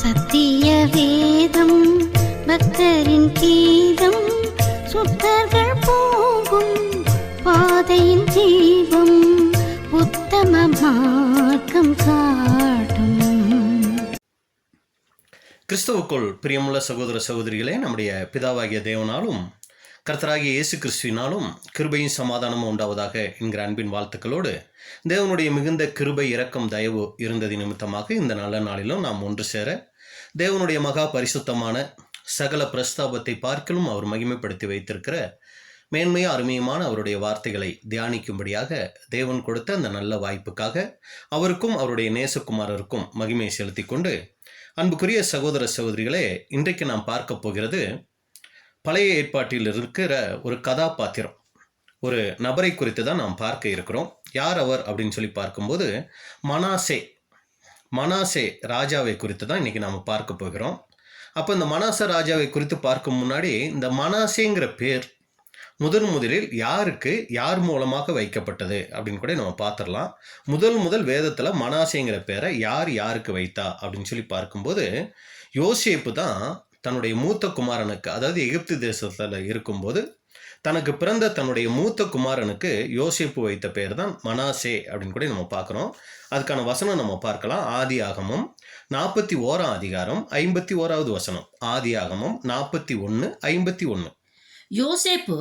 சத்திய வேதம் பக்தரின் கீதம், சுத்தர்கள் போகும் பாதையின் தீபம், உத்தம மார்க்கம் காட்டும். கிறிஸ்துவுக்குள் பிரியமுள்ள சகோதர சகோதரிகளே, நம்முடைய பிதாவாகிய தேவனாலும் கர்த்தராகிய இயேசு கிறிஸ்துவினாலும் கிருபையும் சமாதானமும் உண்டாவதாக என்கிற அன்பின் வாழ்த்துக்களோடு, தேவனுடைய மிகுந்த கிருபை இரக்கம் தயவு இருந்தது நிமித்தமாக இந்த நல்ல நாளிலும் நாம் ஒன்று சேர தேவனுடைய மகா பரிசுத்தமான சகல பிரஸ்தாபத்தை பார்க்கலும் அவர் மகிமைப்படுத்தி வைத்திருக்கிற மேன்மையும் அருமையுமான அவருடைய வார்த்தைகளை தியானிக்கும்படியாக தேவன் கொடுத்த அந்த நல்ல வாய்ப்புக்காக அவருக்கும் அவருடைய நேசகுமாரருக்கும் மகிமையை செலுத்தி கொண்டு, அன்புக்குரிய சகோதர சகோதரிகளே, இன்றைக்கு நாம் பார்க்க போகிறது பழைய ஏற்பாட்டில் இருக்கிற ஒரு கதாபாத்திரம், ஒரு நபரை குறித்து தான் நாம் பார்க்க இருக்கிறோம். யார் அவர் அப்படின்னு சொல்லி பார்க்கும்போது மனாசே ராஜாவை குறித்து தான் இன்றைக்கி நாம் பார்க்க போகிறோம். அப்போ இந்த மனாசே ராஜாவை குறித்து பார்க்கும் முன்னாடி, இந்த மனாசேங்கிற பேர் முதலில் யார் மூலமாக வைக்கப்பட்டது அப்படின்னு கூட நம்ம பார்த்துடலாம். முதல் வேதத்தில் மனாசேங்கிற பேரை யாருக்கு வைத்தா அப்படின்னு சொல்லி பார்க்கும்போது, யோசேப்பு தான் தன்னுடைய மூத்த குமாரனுக்கு, அதாவது எகிப்து தேசத்தில் இருக்கும்போது தனக்கு பிறந்த தன்னுடைய மூத்த குமாரனுக்கு யோசேப்பு வைத்த பேர் தான் மனாசே அப்படின்னு கூட நம்ம பார்க்குறோம். அதுக்கான வசனம் நம்ம பார்க்கலாம். ஆதியாகமம் 41 அதிகாரம் 51வது வசனம். ஆதியாகமம் 41:51. யோசேப்பு,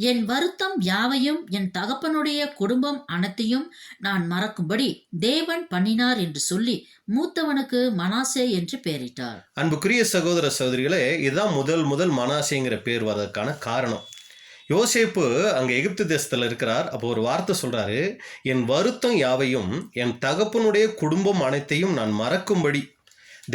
என் வருத்தம் யாவையும் என் தகப்பனுடைய குடும்பம் அனைத்தையும் நான் மறக்கும்படி தேவன் பண்ணினார் என்று சொல்லி மூத்தவனுக்கு மனாசே என்று பெயரிட்டார். அன்புக்குரிய சகோதர சகோதரிகளே, இதுதான் முதல் மனாசேங்கிற பேர் வர்றதுக்கான காரணம். யோசேப்பு அங்கே எகிப்து தேசத்தில் இருக்கிறார். அப்போ ஒரு வார்த்தை சொல்கிறாரு, என் வருத்தம் யாவையும் என் தகப்பனுடைய குடும்பம் அனைத்தையும் நான் மறக்கும்படி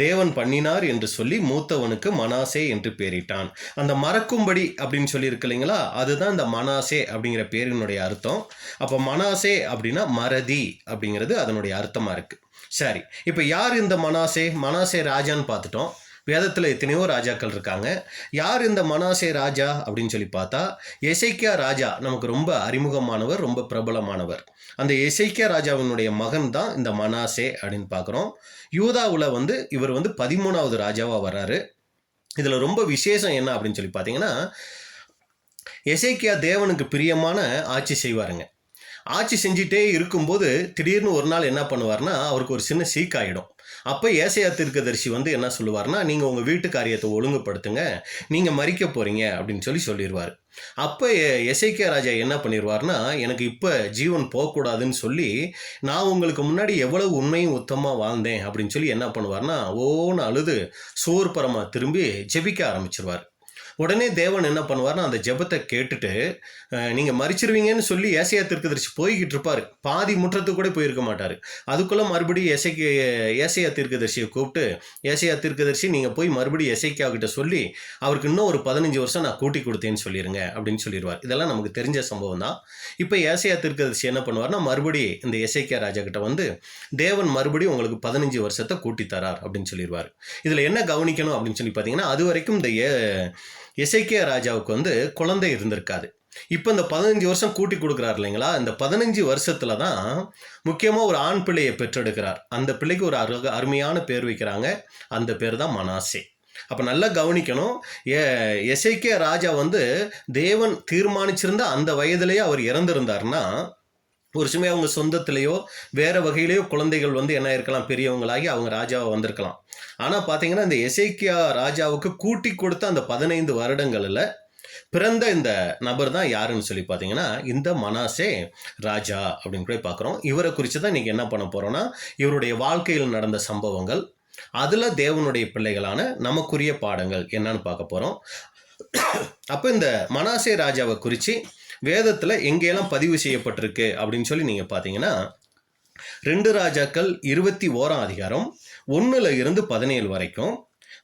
தேவன் பண்ணினார் என்று சொல்லி மூத்தவனுக்கு மனாசே என்று பெயரிட்டான். அந்த மறக்கும்படி அப்படின்னு சொல்லி இருக்கு இல்லைங்களா, அதுதான் இந்த மனாசே அப்படிங்கிற பேரினுடைய அர்த்தம். அப்போ மனாசே அப்படின்னா மறதி அப்படிங்கிறது அதனுடைய அர்த்தமாக இருக்குது. சரி, இப்போ யார் இந்த மனாசே ராஜான்னு பார்த்துட்டோம். வேதத்தில் எத்தனையோ ராஜாக்கள் இருக்காங்க. யார் இந்த மனாசே ராஜா அப்படின்னு சொல்லி பார்த்தா, எசேக்கியா ராஜா நமக்கு ரொம்ப அறிமுகமானவர், ரொம்ப பிரபலமானவர். அந்த எசேக்கியா ராஜாவினுடைய மகன் தான் இந்த மனாசே அப்படின்னு பார்க்குறோம். யூதாவில் இவர் 13வது ராஜாவாக வர்றாரு. இதில் ரொம்ப விசேஷம் என்ன அப்படின்னு சொல்லி பார்த்தீங்கன்னா, எசேக்கியா தேவனுக்கு பிரியமான ஆட்சி செய்வாருங்க. ஆட்சி செஞ்சிட்டே இருக்கும்போது திடீர்னு ஒரு நாள் என்ன பண்ணுவார்னா, அவருக்கு ஒரு சின்ன சீக்காயிடும். அப்போ ஏசாயா தீர்க்கதரிசி என்ன சொல்லுவார்னா, நீங்கள் உங்கள் வீட்டு காரியத்தை ஒழுங்குபடுத்துங்க, நீங்கள் மரிக்க போகிறீங்க அப்படின்னு சொல்லிடுவார். அப்போ எசேக்கியா ராஜா என்ன பண்ணிடுவார்னா, எனக்கு இப்போ ஜீவன் போகக்கூடாதுன்னு சொல்லி, நான் உங்களுக்கு முன்னாடி எவ்வளவு உண்மையும் உத்தமாக வாழ்ந்தேன் அப்படின்னு சொல்லி என்ன பண்ணுவார்னா, ஓன்னு அழுது சோர்பரமாக திரும்பி ஜெபிக்க ஆரம்பிச்சிருவார். உடனே தேவன் என்ன பண்ணுவார்னா, அந்த ஜெபத்தை கேட்டுட்டு நீங்கள் மறிச்சிருவீங்கன்னு சொல்லி ஏசாயா தீர்க்கதரிசி போய்கிட்டு இருப்பார். பாதி முற்றத்துக்கு கூட போயிருக்க மாட்டார். அதுக்குள்ளே மறுபடியும் ஏசாயா தீர்க்கதரிசியை கூப்பிட்டு, ஏசாயா தீர்க்கதரிசி நீங்கள் போய் மறுபடியும் எசேக்கியா கிட்ட சொல்லி அவருக்கு இன்னும் ஒரு 15 வருஷம் நான் கூட்டி கொடுத்தேன்னு சொல்லிடுங்க அப்படின்னு சொல்லிடுவார். இதெல்லாம் நமக்கு தெரிஞ்ச சம்பவம் தான். இப்போ ஏசாயா தீர்க்கதரிசி என்ன பண்ணுவார்னா, மறுபடியும் இந்த எசேக்கியா ராஜா கிட்ட தேவன் மறுபடியும் உங்களுக்கு 15 வருஷத்தை கூட்டி தரார் அப்படின்னு சொல்லிடுவார். இதில் என்ன கவனிக்கணும் அப்படின்னு சொல்லி பார்த்தீங்கன்னா, அது வரைக்கும் இந்த எசேக்கியா ராஜாவுக்கு குழந்தை இருந்திருக்காது. இப்போ இந்த 15 வருஷம் கூட்டி கொடுக்குறாரு இல்லைங்களா, இந்த 15 வருஷத்துல தான் முக்கியமாக ஒரு ஆண் பிள்ளையை பெற்றெடுக்கிறார். அந்த பிள்ளைக்கு ஒரு அருமையான பேர் வைக்கிறாங்க. அந்த பேர் தான் மனாசே. அப்போ நல்லா கவனிக்கணும். எசேக்கியா ராஜா தேவன் தீர்மானிச்சிருந்த அந்த வயதிலேயே அவர் இறந்திருந்தார்னா, ஒரு சமயம் அவங்க சொந்தத்திலேயோ வேறு வகையிலேயோ குழந்தைகள் என்ன இருக்கலாம், பெரியவங்களாகி அவங்க ராஜாவை வந்திருக்கலாம். ஆனால் பார்த்தீங்கன்னா, இந்த எசேக்கியா ராஜாவுக்கு கூட்டி கொடுத்த அந்த 15 வருடங்களில் பிறந்த இந்த நபர் தான் யாருன்னு சொல்லி பார்த்தீங்கன்னா, இந்த மனாசே ராஜா அப்படின்னு கூட பார்க்குறோம். இவரை குறித்து தான் இன்றைக்கி என்ன பண்ண போகிறோன்னா, இவருடைய வாழ்க்கையில் நடந்த சம்பவங்கள், அதில் தேவனுடைய பிள்ளைகளான நமக்குரிய பாடங்கள் என்னன்னு பார்க்க போகிறோம். அப்போ இந்த மனாசே ராஜாவை குறித்து வேதத்தில் எங்கெல்லாம் பதிவு செய்யப்பட்டிருக்கு அப்படின்னு சொல்லி நீங்கள் பார்த்தீங்கன்னா, 2 ராஜாக்கள் 21 அதிகாரம் 1-17 வரைக்கும்,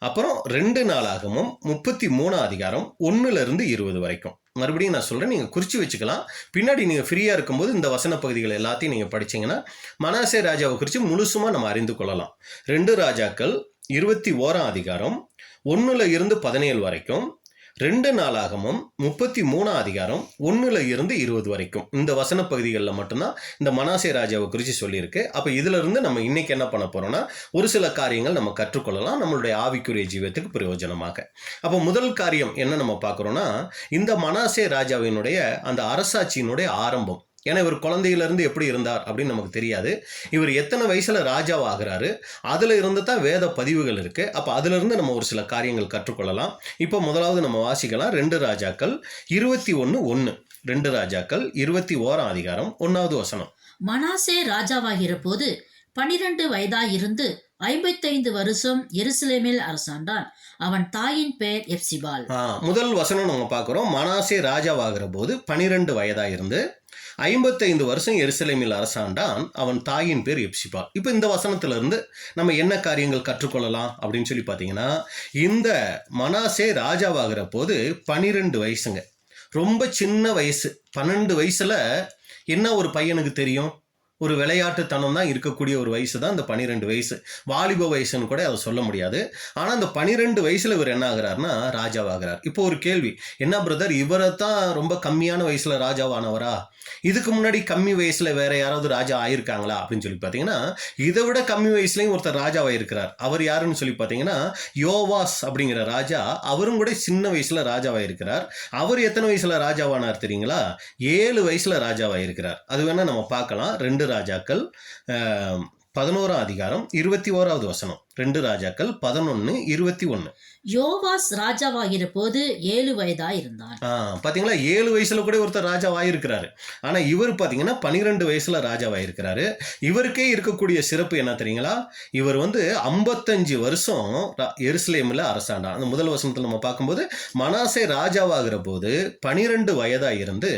அப்புறம் 2 நாளாகமும் 33 அதிகாரம் 1-20 வரைக்கும். மறுபடியும் நான் சொல்கிறேன், நீங்கள் குறித்து வச்சுக்கலாம். பின்னாடி நீங்கள் ஃப்ரீயாக இருக்கும்போது இந்த வசன பகுதிகள் எல்லாத்தையும் நீங்கள் படிச்சிங்கன்னா மனாசே ராஜாவை குறித்து முழுசுமாக நம்ம அறிந்து கொள்ளலாம். 2 ராஜாக்கள் 21 அதிகாரம் 1-17 வரைக்கும், 2 நாளாகமும் 33 அதிகாரம் 1-20 வரைக்கும் இந்த வசன பகுதிகளில் மட்டும்தான் இந்த மனாசே ராஜாவை குறித்து சொல்லியிருக்கு. அப்போ இதுல இருந்து நம்ம இன்னைக்கு என்ன பண்ண போறோம்னா ஒரு சில காரியங்கள் நம்ம கற்றுக்கொள்ளலாம் நம்மளுடைய ஆவிக்குரிய ஜீவத்துக்கு பிரயோஜனமாக. அப்போ முதல் காரியம் என்ன நம்ம பார்க்குறோம்னா இந்த மனாசே ராஜாவினுடைய அந்த அரசாட்சியினுடைய ஆரம்பம். ஏன்னா இவர் குழந்தையிலிருந்து எப்படி இருந்தார் அப்படின்னு நமக்கு தெரியாது. இவர் எத்தனை வயசுல ராஜாவாகிறாரு அதுல இருந்து தான் வேத பதிவுகள் இருக்கு. அப்ப அதுல இருந்து நம்ம ஒரு சில காரியங்கள் கற்றுக்கொள்ளலாம். இப்போ முதலாவது நம்ம வாசிக்கலாம் 2 ராஜாக்கள் 21:1. 2 ராஜாக்கள் 21 அதிகாரம் 1வது வசனம். மனாசே ராஜாவாகிற போது 12 வயதாயிருந்து 55 வருஷம் எருசலேமில் அரசாண்டான். அவன் தாயின் பெயர் எப்சிபால். முதல் வசனம் நம்ம பார்க்கிறோம். மனாசே ராஜாவாகிற போது 12 வயதாயிருந்து 55 வருஷம் எருசலேமில் அரசாண்டான். அவன் தாயின் பேர் எப்சிபால். இப்போ இந்த வசனத்திலிருந்து நம்ம என்ன காரியங்கள் கற்றுக்கொள்ளலாம் அப்படின்னு சொல்லி பார்த்தீங்கன்னா இந்த மனாசே ராஜாவாகிற போது 12 வயசுங்க. ரொம்ப சின்ன வயசு. 12 வயசுல என்ன ஒரு பையனுக்கு தெரியும்? ஒரு விளையாட்டுத்தனம் தான் இருக்கக்கூடிய ஒரு வயசு தான் இந்த 12 வயசு. வாலிப வயசுன்னு கூட அதை சொல்ல முடியாது. ஆனால் அந்த 12 வயசுல இவர் என்ன ஆகிறார்னா ராஜாவாகிறார். இப்போ ஒரு கேள்வி, என்ன பிரதர் இவரை தான் ரொம்ப கம்மியான வயசுல ராஜாவானவரா? இதுக்கு முன்னாடி கம்மி வயசுல வேற யாராவது ராஜா ஆயிருக்காங்களா அப்படின்னு சொல்லி பார்த்தீங்கன்னா இதை விட கம்மி வயசுலயும் ஒருத்தர் ராஜாவாயிருக்கிறார். அவர் யாருன்னு சொல்லி பார்த்தீங்கன்னா யோவாஸ் அப்படிங்கிற ராஜா. அவரும் கூட சின்ன வயசுல ராஜாவாயிருக்கிறார். அவர் எத்தனை வயசுல ராஜாவானார் தெரியுங்களா? 7 வயசுல ராஜாவாயிருக்கிறார். அது வேணா நம்ம பார்க்கலாம். 2 ராஜாக்கள் 11 அதிகாரம் 21வது வசனம். 2 ராஜாக்கள் 11:21. யோவாஸ் ராஜாவாகிற போது 7 வயதாயிருந்தான். பாத்தீங்களா 7 வயசுல கூட ஒருத்தர் ராஜாவாயிருக்கிறாரு. ஆனா இவர் பாத்தீங்கன்னா 12 வயசுல ராஜாவாயிருக்கிறாரு. இவருக்கே இருக்கக்கூடிய சிறப்பு என்ன தெரியுங்களா? இவர் 55 வருஷம் எருசலேமில் அரசாண்டான். அந்த முதல் வசனத்தில் நம்ம பார்க்கும்போது மனாசே ராஜாவாகிற போது 12 வயதா இருந்து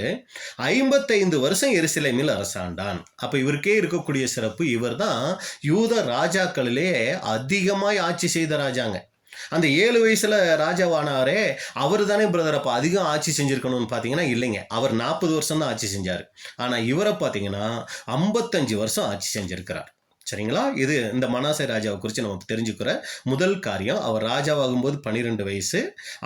55 வருஷம் எருசலேமில் அரசாண்டான். அப்ப இவருக்கே இருக்கக்கூடிய சிறப்பு, இவர் தான் யூத ராஜாக்களிலே அதிகமாய் ஆட்சி செய்த ராஜாங்க. அந்த 7 வயசுல ராஜாவானாரே அவர் தானே பிரதர் அப்போ அதிகம் ஆட்சி செஞ்சிருக்கணும்னு பார்த்தீங்கன்னா இல்லைங்க. அவர் 40 வருஷம் தான் ஆட்சி செஞ்சார். ஆனால் இவரை பார்த்தீங்கன்னா 55 வருஷம் ஆட்சி செஞ்சிருக்கிறார். சரிங்களா? இது இந்த மனாசே ராஜாவை குறித்து நம்ம தெரிஞ்சுக்கிற முதல் காரியம். அவர் ராஜாவாகும்போது 12 வயசு,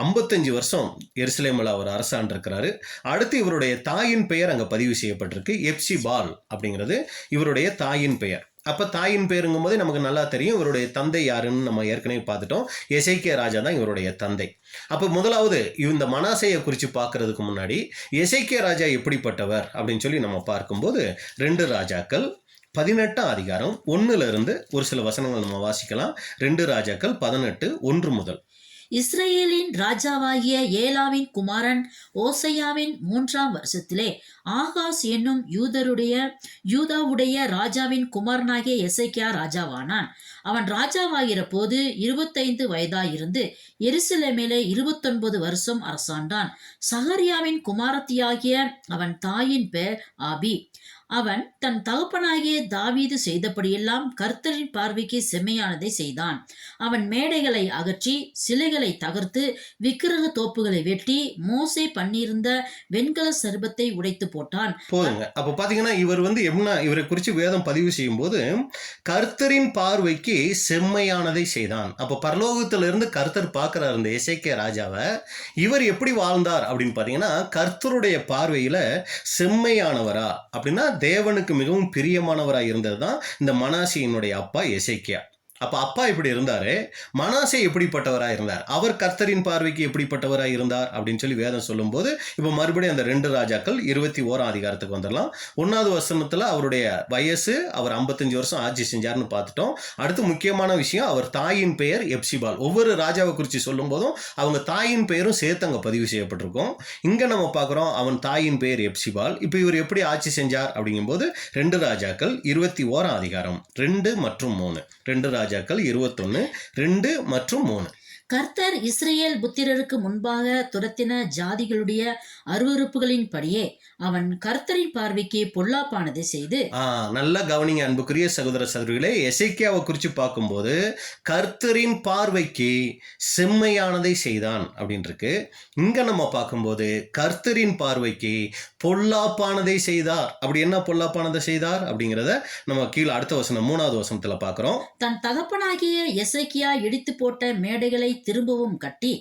55 வருஷம் எருசலேமில் அவர் அரசாண்டிருக்கிறாரு. அடுத்து இவருடைய தாயின் பெயர் அங்கே பதிவு செய்யப்பட்டிருக்கு. எப்சிபால் அப்படிங்கிறது இவருடைய தாயின் பெயர். அப்போ தாயின் பேருங்கும் போதே நமக்கு நல்லா தெரியும் இவருடைய தந்தை யாருன்னு நம்ம ஏற்கனவே பார்த்துட்டோம். எசேக்கியா ராஜா தான் இவருடைய தந்தை. அப்போ முதலாவது இந்த மனாசேயை குறித்து பார்க்கறதுக்கு முன்னாடி எசேக்கியா ராஜா எப்படிப்பட்டவர் அப்படின்னு சொல்லி நம்ம பார்க்கும்போது 2 ராஜாக்கள் 18 அதிகாரம் 1 ஒரு சில வசனங்கள் நம்ம வாசிக்கலாம். 2 ராஜாக்கள் 18:1 முதல். இஸ்ரேலின் ராஜாவாகிய ஏலாவின் குமாரன் ஓசையாவின் 3ஆம் வருஷத்திலே ஆகாஸ் என்னும் யூதாவுடைய ராஜாவின் குமாரனாகிய எசேக்கியா ராஜாவானான். அவன் ராஜாவாகிற போது 25 வயதாயிருந்து எருசலேமிலே 29 வருஷம் அரசாண்டான். சகரியாவின் குமாரத்தியாகிய அவன் தாயின் பெயர் ஆபி. அவன் தன் தகப்பனாகிய தாவீது செய்தபடியெல்லாம் கர்த்தரின் பார்வைக்கு செம்மையானதை செய்தான். அவன் மேடைகளை அகற்றி சிலைகளை தகர்த்து விக்கிரக தோப்புகளை வெட்டி மோசே பண்ணியிருந்த வெண்கல சர்பத்தை உடைத்து போட்டான். போதுங்க. அப்ப பாத்தீங்கன்னா இவர் என்ன இவரை குறித்து வேதம் பதிவு செய்யும் போது கர்த்தரின் பார்வைக்கு செம்மையானதை செய்தான். அப்ப பரலோகத்திலிருந்து கர்த்தர் பார்க்கிறார் இந்த எசேக்கியா ராஜாவை. இவர் எப்படி வாழ்ந்தார் அப்படின்னு பாத்தீங்கன்னா கர்த்தருடைய பார்வையில செம்மையானவரா அப்படின்னா தேவனுக்கு மிகவும் பிரியமானவராக இருந்தது தான் இந்த மனாசேயினுடைய அப்பா எசேக்கியா. அப்போ அப்பா இப்படி இருந்தாரு, மனாசே எப்படிப்பட்டவராக இருந்தார், அவர் கர்த்தரின் பார்வைக்கு எப்படிப்பட்டவராக இருந்தார் அப்படின்னு சொல்லி வேதம் சொல்லும்போது இப்போ மறுபடியும் அந்த 2 ராஜாக்கள் 21 அதிகாரத்துக்கு வந்துடலாம். 1வது வசனத்தில் அவருடைய வயசு, அவர் 55 வருஷம் ஆட்சி செஞ்சார்னு பார்த்துட்டோம். அடுத்து முக்கியமான விஷயம், அவர் தாயின் பெயர் எப்சிபால். ஒவ்வொரு ராஜாவை குறித்து சொல்லும் போதும் அவங்க தாயின் பெயரும் சேர்த்து அங்கே பதிவு செய்யப்பட்டிருக்கும். இங்கே நம்ம பார்க்குறோம் அவன் தாயின் பெயர் எப்சிபால். இப்போ இவர் எப்படி ஆட்சி செஞ்சார் அப்படிங்கும்போது 2 ராஜாக்கள் 21 அதிகாரம் 2 மற்றும் 3. 2 ராஜாக்கள் 21, 2 மற்றும் 3. கர்த்தர் இஸ்ரேல் புத்திரருக்கு முன்பாக துரத்தின ஜாதிகளுடைய அருவருப்புகளின் படியே அவன் கர்த்தரின் பார்வைக்கு பொல்லாப்பானதை செய்து. நல்லா கவனிங்க அன்புக்குரிய சகோதர சகோதரிகளே. எசேக்கியாவை குறித்து பார்க்கும்போது கர்த்தரின் பார்வைக்கு செம்மையானதை செய்தான் அப்படின்னு இருக்கு. இங்க நம்ம பார்க்கும்போது கர்த்தரின் பார்வைக்கு பொல்லாப்பானதை செய்தார். அப்படி என்ன பொல்லாப்பானதை செய்தார் அப்படிங்கிறத நம்ம கீழே அடுத்த வசனம் 3வது வசனத்துல பார்க்கிறோம். தன் தகப்பனாகிய எசேக்கியா இடித்து போட்ட மேடைகளை திரும்பவும் கட்டி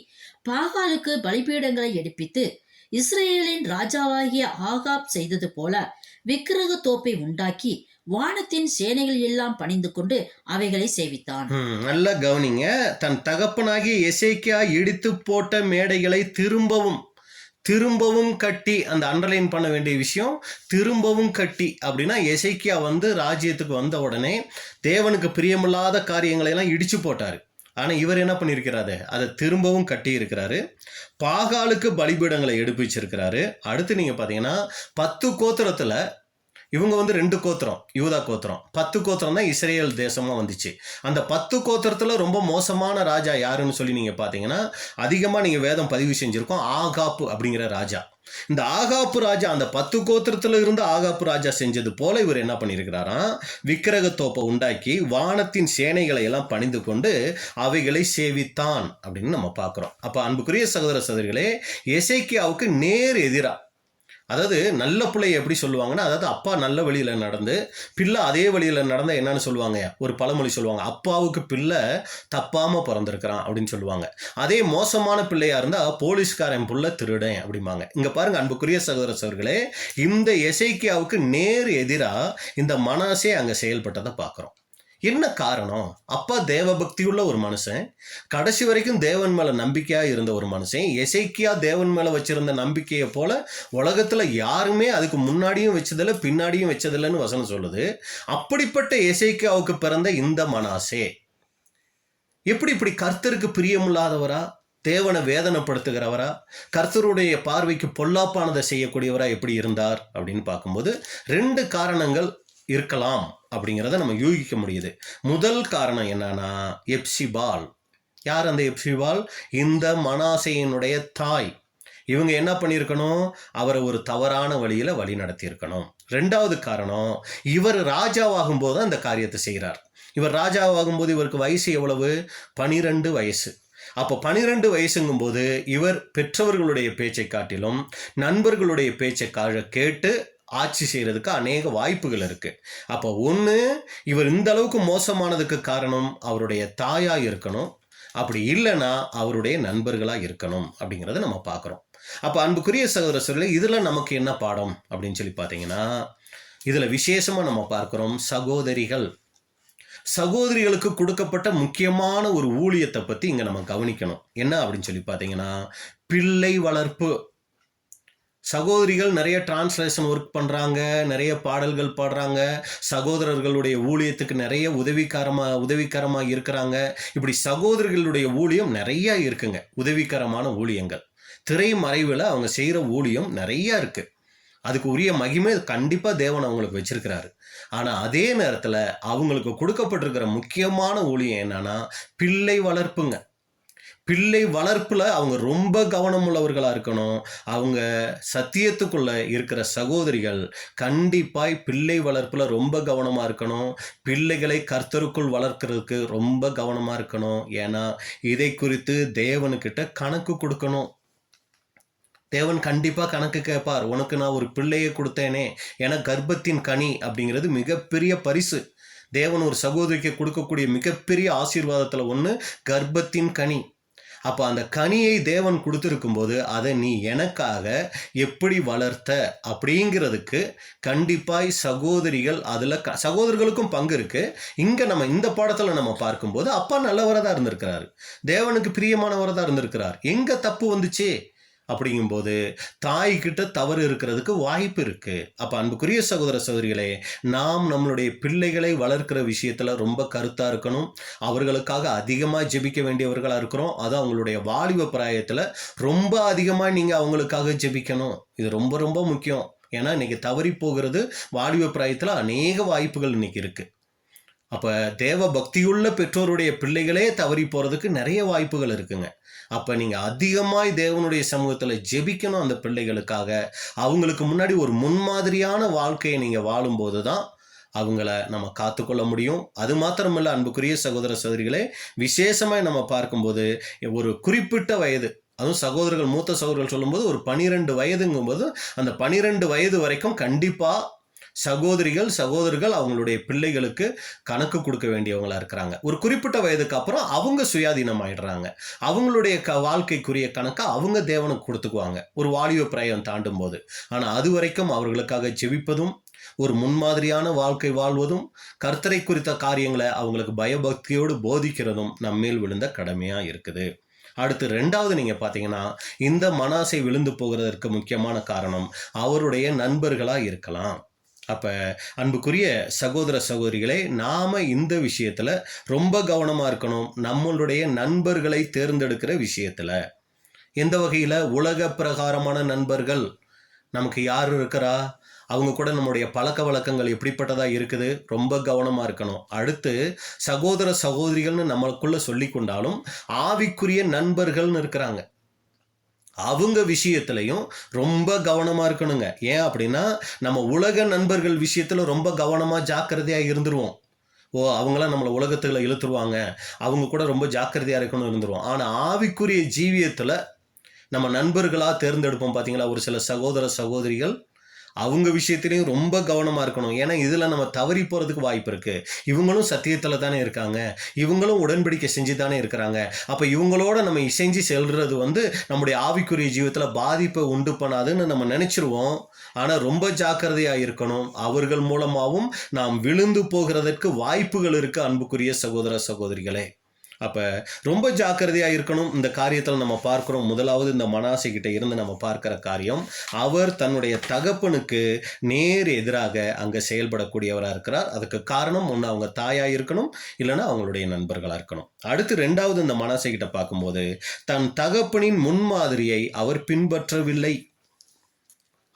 பாகாலுக்கு பலிபீடங்களை எடுப்பித்து இஸ்ரேலின் ராஜாவாகிய ஆகாப் செய்தது போல விக்கிரக தோப்பை உண்டாக்கி வானத்தின் சேனைகள் எல்லாம் பணிந்து கொண்டு அவைகளை சேவித்தான். நல்லா கவனிங்க. தன் தகப்பனாகிய எசேக்கியா இடித்து போட்ட மேடைகளை திரும்பவும் கட்டி, அந்த அண்டர்லைன் பண்ண வேண்டிய விஷயம் திரும்பவும் கட்டி அப்படின்னா, எசேக்கியா ராஜ்யத்துக்கு வந்த உடனே தேவனுக்கு பிரியமில்லாத காரியங்களை எல்லாம் இடிச்சு போட்டாரு. ஆனால் இவர் என்ன பண்ணியிருக்கிறாரு? அதை திரும்பவும் கட்டி இருக்கிறாரு. பாகாலுக்கு பலிபீடங்களை எடுப்பிச்சிருக்கிறாரு. அடுத்து நீங்கள் பார்த்தீங்கன்னா 10 கோத்திரத்தில் இவங்க 2 கோத்திரம், யூதா கோத்திரம். 10 கோத்திரம் தான் இஸ்ரேல் தேசமாக வந்துச்சு. அந்த 10 கோத்திரத்தில் ரொம்ப மோசமான ராஜா யாருன்னு சொல்லி நீங்கள் பார்த்தீங்கன்னா, அதிகமாக நீங்கள் வேதம் பதிவு செஞ்சுருக்கோம், ஆகாப்பு அப்படிங்கிற ராஜா. இந்த ஆகாப்பு ராஜா, அந்த 10 கோத்திரத்தில் இருந்து ஆகாப்பு ராஜா செஞ்சது போல இவர் என்ன பண்ணியிருக்கிறாராம், விக்கிரக தோப்பை உண்டாக்கி வானத்தின் சேனைகளை எல்லாம் பணிந்து கொண்டு அவைகளை சேவித்தான் அப்படின்னு நம்ம பார்க்குறோம். அப்போ அன்புக்குரிய சகோதர சகோதரிகளே, எசேக்கியாவுக்கு நேர் எதிராக, அதாவது நல்ல பிள்ளையை எப்படி சொல்லுவாங்கன்னா, அதாவது அப்பா நல்ல வழியில் நடந்து பிள்ளை அதே வழியில் நடந்தால் என்னன்னு சொல்லுவாங்க, ஒரு பழமொழி சொல்லுவாங்க, அப்பாவுக்கு பிள்ளை தப்பாமல் பிறந்திருக்கிறான் அப்படின்னு சொல்லுவாங்க. அதே மோசமான பிள்ளையா இருந்தால் போலீஸ்காரன் புள்ள திருடன் அப்படிம்பாங்க. இங்கே பாருங்க அன்புக்குரிய சகோதர சகோதரிகளே, இந்த எசேக்கியாவுக்கு நேர் எதிராக இந்த மனாசே அங்கே செயல்பட்டதை பார்க்குறோம். என்ன காரணம்? அப்பா தேவ பக்தியுள்ள ஒரு மனுஷன், கடைசி வரைக்கும் தேவன் மேல நம்பிக்கையா இருந்த ஒரு மனுஷன். எசேக்கியா தேவன் மேல வச்சிருந்த நம்பிக்கையை போல உலகத்துல யாருமே அதுக்கு முன்னாடியும் வச்சதில்லை பின்னாடியும் வச்சதில்லைன்னு வசனம் சொல்லுது. அப்படிப்பட்ட எசேக்கியாவுக்கு பிறந்த இந்த மனாசே இப்படி கர்த்தருக்கு பிரியமில்லாதவரா, தேவனை வேதனைப்படுத்துகிறவரா, கர்த்தருடைய பார்வைக்கு பொல்லாப்பானதை செய்யக்கூடியவரா எப்படி இருந்தார் அப்படின்னு பார்க்கும்போது 2 காரணங்கள் இருக்கலாம் அப்படிங்கிறத நம்ம யூகிக்க முடியுது. முதல் காரணம் என்னன்னா, எப்சிபால். யார் அந்த எப்சிபால்? இந்த மனாசேயினுடைய தாய். இவங்க என்ன பண்ணியிருக்கணும்? அவரை ஒரு தவறான வழியில் வழி நடத்தியிருக்கணும். 2வது காரணம், இவர் ராஜாவாகும் போது அந்த காரியத்தை செய்கிறார். இவர் ராஜாவாகும்போது இவருக்கு வயசு எவ்வளவு? 12 வயசு. அப்போ 12 வயசுங்கும் போது இவர் பெற்றவர்களுடைய பேச்சை காட்டிலும் நண்பர்களுடைய பேச்சை கேட்டு ஆட்சி செய்கிறதுக்கு அநேக வாய்ப்புகள் இருக்குது. அப்போ ஒன்று, இவர் இந்த அளவுக்கு மோசமானதுக்கு காரணம் அவருடைய தாயாக இருக்கணும், அப்படி இல்லைன்னா அவருடைய நண்பர்களாக இருக்கணும் அப்படிங்கிறத நம்ம பார்க்குறோம். அப்போ அன்புக்குரிய சகோதர சகோதரர்களே, இதில் நமக்கு என்ன பாடம் அப்படின்னு சொல்லி பார்த்தீங்கன்னா, இதில் விசேஷமாக நம்ம பார்க்குறோம் சகோதரிகளுக்கு கொடுக்கப்பட்ட முக்கியமான ஒரு ஊழியத்தை பற்றி இங்கே நம்ம கவனிக்கணும். என்ன அப்படின்னு சொல்லி பார்த்தீங்கன்னா, பிள்ளை வளர்ப்பு. சகோதரிகள் நிறைய டிரான்ஸ்லேஷன் ஒர்க் பண்ணுறாங்க, நிறைய பாடல்கள் பாடுறாங்க, சகோதரர்களுடைய ஊழியத்துக்கு நிறைய உதவிகரமாக இருக்கிறாங்க. இப்படி சகோதரிகளுடைய ஊழியம் நிறையா இருக்குங்க, உதவிகரமான ஊழியங்கள். திரைமறைவில் அவங்க செய்கிற ஊழியம் நிறையா இருக்குது. அதுக்கு உரிய மகிமை கண்டிப்பாக தேவன் அவங்களுக்கு வச்சிருக்கிறாரு. ஆனால் அதே நேரத்தில் அவங்களுக்கு கொடுக்கப்பட்டிருக்கிற முக்கியமான ஊழியம் என்னன்னா, பிள்ளை வளர்ப்புங்க. பிள்ளை வளர்ப்பில் அவங்க ரொம்ப கவனம் உள்ளவர்களாக இருக்கணும். அவங்க சத்தியத்துக்குள்ள இருக்கிற சகோதரிகள் கண்டிப்பாய் பிள்ளை வளர்ப்பில் ரொம்ப கவனமாக இருக்கணும். பிள்ளைகளை கர்த்தருக்குள் வளர்க்கறதுக்கு ரொம்ப கவனமாக இருக்கணும். ஏன்னா இதை குறித்து தேவனுக்கிட்ட கணக்கு கொடுக்கணும். தேவன் கண்டிப்பாக கணக்கு கேட்பார். உனக்கு நான் ஒரு பிள்ளையை கொடுத்தேனே, ஏன்னா கர்ப்பத்தின் கனி அப்படிங்கிறது மிகப்பெரிய பரிசு. தேவன் ஒரு சகோதரிக்கு கொடுக்கக்கூடிய மிகப்பெரிய ஆசீர்வாதத்தில் ஒன்று கர்ப்பத்தின் கனி. அப்போ அந்த கனியை தேவன் கொடுத்துருக்கும் போது அதை நீ எனக்காக எப்படி வளர்த்த அப்படிங்கிறதுக்கு கண்டிப்பாய் சகோதரிகள், அதில் சகோதரர்களுக்கும் பங்கு இருக்குது. இங்கே நம்ம இந்த பாடத்தில் நம்ம பார்க்கும்போது அப்பா நல்லவராக தான் இருந்திருக்கிறாரு, தேவனுக்கு பிரியமானவராக தான் இருந்திருக்கிறார். எங்கே தப்பு வந்துச்சு அப்படிங்கும்போது தாய்கிட்ட தவறு இருக்கிறதுக்கு வாய்ப்பு இருக்கு. அப்போ அன்புக்குரிய சகோதர சகோதரிகளே, நாம் நம்மளுடைய பிள்ளைகளை வளர்க்கிற விஷயத்துல ரொம்ப கருத்தா இருக்கணும். அவர்களுக்காக அதிகமாக ஜெபிக்க வேண்டியவர்களா இருக்கிறோம். அது அவங்களுடைய வாலிப பிராயத்துல ரொம்ப அதிகமாக நீங்க அவங்களுக்காக ஜெபிக்கணும். இது ரொம்ப ரொம்ப முக்கியம். ஏன்னா இன்னைக்கு தவறி போகிறது வாலிப பிராயத்துல அநேக வாய்ப்புகள் இன்னைக்கு இருக்கு. அப்போ தேவ பக்தியுள்ள பெற்றோருடைய பிள்ளைகளே தவறி போகிறதுக்கு நிறைய வாய்ப்புகள் இருக்குங்க. அப்போ நீங்கள் அதிகமாய் தேவனுடைய சமூகத்தில் ஜெபிக்கணும் அந்த பிள்ளைகளுக்காக. அவங்களுக்கு முன்னாடி ஒரு முன்மாதிரியான வாழ்க்கையை நீங்கள் வாழும்போது தான் அவங்கள நம்ம காத்துக்கொள்ள முடியும். அது மாத்திரமில்லை அன்புக்குரிய சகோதர சகோதரிகளே, விசேஷமாக நம்ம பார்க்கும்போது ஒரு குறிப்பிட்ட வயது, அதுவும் சகோதரர்கள், மூத்த சகோதரர்கள் சொல்லும்போது ஒரு 12 வயதுங்கும்போது அந்த 12 வயது வரைக்கும் கண்டிப்பாக சகோதரர்கள் அவங்களுடைய பிள்ளைகளுக்கு கணக்கு கொடுக்க வேண்டியவங்களா இருக்கிறாங்க. ஒரு குறிப்பிட்ட வயதுக்கு அப்புறம் அவங்க சுயாதீனம் ஆயிடுறாங்க. அவங்களுடைய வாழ்க்கைக்குரிய கணக்கை அவங்க தேவனுக்கு கொடுத்துக்குவாங்க ஒரு வாலிப பிராயம் தாண்டும் போது. ஆனா அது வரைக்கும் அவர்களுக்காக ஜெபிப்பதும், ஒரு முன்மாதிரியான வாழ்க்கை வாழ்வதும், கர்த்தரை குறித்த காரியங்களை அவங்களுக்கு பயபக்தியோடு போதிக்கிறதும் நம்மேல் விழுந்த கடமையா இருக்குது. அடுத்து 2வது நீங்க பாத்தீங்கன்னா, இந்த மனாசே விழுந்து போகிறதற்கு முக்கியமான காரணம் அவருடைய நண்பர்களா இருக்கலாம். அப்ப அன்புக்குரிய சகோதர சகோதரிகளே, நாம இந்த விஷயத்துல ரொம்ப கவனமா இருக்கணும். நம்மளுடைய நண்பர்களை தேர்ந்தெடுக்கிற விஷயத்துல எந்த வகையில உலக பிரகாரமான நண்பர்கள் நமக்கு யார் இருக்கிறா, அவங்க கூட நம்முடைய பழக்க வழக்கங்கள் எப்படிப்பட்டதா இருக்குது, ரொம்ப கவனமா இருக்கணும். அடுத்து சகோதர சகோதரிகள்னு நம்மளுக்குள்ள சொல்லி கொண்டாலும் ஆவிக்குரிய நண்பர்கள்னு இருக்கிறாங்க. அவங்க விஷயத்திலையும் ரொம்ப கவனமா இருக்கணுங்க. ஏன் அப்படின்னா, நம்ம உலக நண்பர்கள் விஷயத்துல ரொம்ப கவனமா ஜாக்கிரதையா இருந்துருவோம். அவங்களாம் நம்மளை உலகத்துல இழுத்துருவாங்க, அவங்க கூட ரொம்ப ஜாக்கிரதையா இருக்கணும்னு இருந்துருவோம். ஆனா ஆவிக்குரிய ஜீவியத்துல நம்ம நண்பர்களா தேர்ந்தெடுப்போம் பாத்தீங்களா, ஒரு சில சகோதர சகோதரிகள் அவங்க விஷயத்திலையும் ரொம்ப கவனமா இருக்கணும். ஏன்னா இதுல நம்ம தவறி போறதுக்கு வாய்ப்பு இருக்கு. இவங்களும் சத்தியத்துல தானே இருக்காங்க, இவங்களும் உடன்படிக்கை செஞ்சு தானே இருக்கிறாங்க. அப்ப இவங்களோட நம்ம இசைஞ்சு செல்றது நம்முடைய ஆவிக்குரிய ஜீவிதத்துல பாதிப்பை உண்டு பண்ணாதுன்னு நம்ம நினைச்சிருவோம். ஆனா ரொம்ப ஜாக்கிரதையா இருக்கணும். அவர்கள் மூலமாகவும் நாம் விழுந்து போகிறதற்கு வாய்ப்புகள் இருக்கு அன்புக்குரிய சகோதர சகோதரிகளே. அப்ப ரொம்ப ஜாக்கிரதையா இருக்கணும். இந்த காரியத்தில் நம்ம பார்க்கிறோம். முதலாவது இந்த மனாசே கிட்ட இருந்து நம்ம பார்க்கிற காரியம், அவர் தன்னுடைய தகப்பனுக்கு நேர் எதிராக அங்க செயல்படக்கூடியவரா இருக்கிறார். அதுக்கு காரணம் ஒண்ணு அவங்க தாயா இருக்கணும், இல்லைன்னா அவங்களுடைய நண்பர்களா இருக்கணும். அடுத்து 2வது இந்த மனாசே கிட்ட பார்க்கும்போது, தன் தகப்பனின் முன்மாதிரியை அவர் பின்பற்றவில்லை.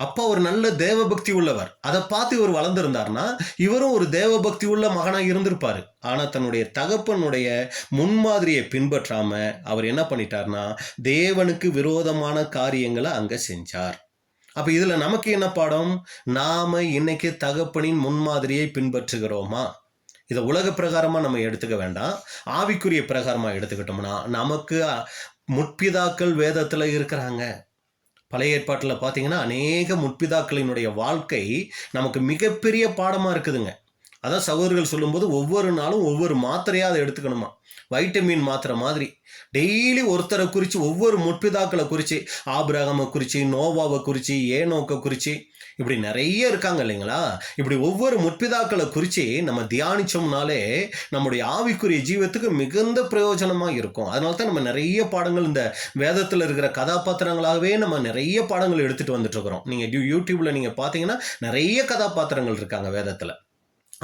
அப்பா ஒரு நல்ல தேவபக்தி உள்ளவர், அதை பார்த்து இவர் வளர்ந்திருந்தார்னா இவரும் ஒரு தேவபக்தி உள்ள மகனா இருந்திருப்பாரு. ஆனா தன்னுடைய தகப்பனுடைய முன்மாதிரியை பின்பற்றாம அவர் என்ன பண்ணிட்டார்னா, தேவனுக்கு விரோதமான காரியங்களை அங்க செஞ்சார். அப்ப இதுல நமக்கு என்ன பாடம்? நாம இன்னைக்கு தகப்பனின் முன்மாதிரியை பின்பற்றுகிறோமா? இதை உலக பிரகாரமா நம்ம எடுத்துக்க வேண்டாம், ஆவிக்குரிய பிரகாரமா எடுத்துக்கிட்டோம்னா நமக்கு முற்பிதாக்கள் வேதத்துல இருக்கிறாங்க. பழைய ஏற்பாட்டில் பார்த்தீங்கன்னா அநேக முற்பிதாக்களினுடைய வாழ்க்கை நமக்கு மிகப்பெரிய பாடமாக இருக்குதுங்க. அதான் சகோதரர்கள் சொல்லும்போது ஒவ்வொரு நாளும் ஒவ்வொரு மாத்திரையாக அதை எடுத்துக்கணுமா, வைட்டமின் மாத்திரை மாதிரி. டெய்லி ஒருத்தரை குறித்து, ஒவ்வொரு முற்பிதாக்களை குறித்து, ஆபிரகாமை குறித்து, நோவாவை குறித்து, ஏனோக்கை குறித்து, இப்படி நிறைய இருக்காங்க இல்லைங்களா. இப்படி ஒவ்வொரு முற்பிதாக்களை குறித்து நம்ம தியானிச்சோம்னாலே நம்முடைய ஆவிக்குரிய ஜீவத்துக்கு மிகுந்த பிரயோஜனமாக இருக்கும். அதனால தான் நம்ம நிறைய பாடங்கள் இந்த வேதத்தில் இருக்கிற கதாபாத்திரங்களாகவே நம்ம நிறைய பாடங்கள் எடுத்துகிட்டு வந்துட்டு இருக்கிறோம். நீங்கள் யூடியூப்பில் நீங்கள் பார்த்தீங்கன்னா நிறைய கதாபாத்திரங்கள் இருக்காங்க வேதத்தில்.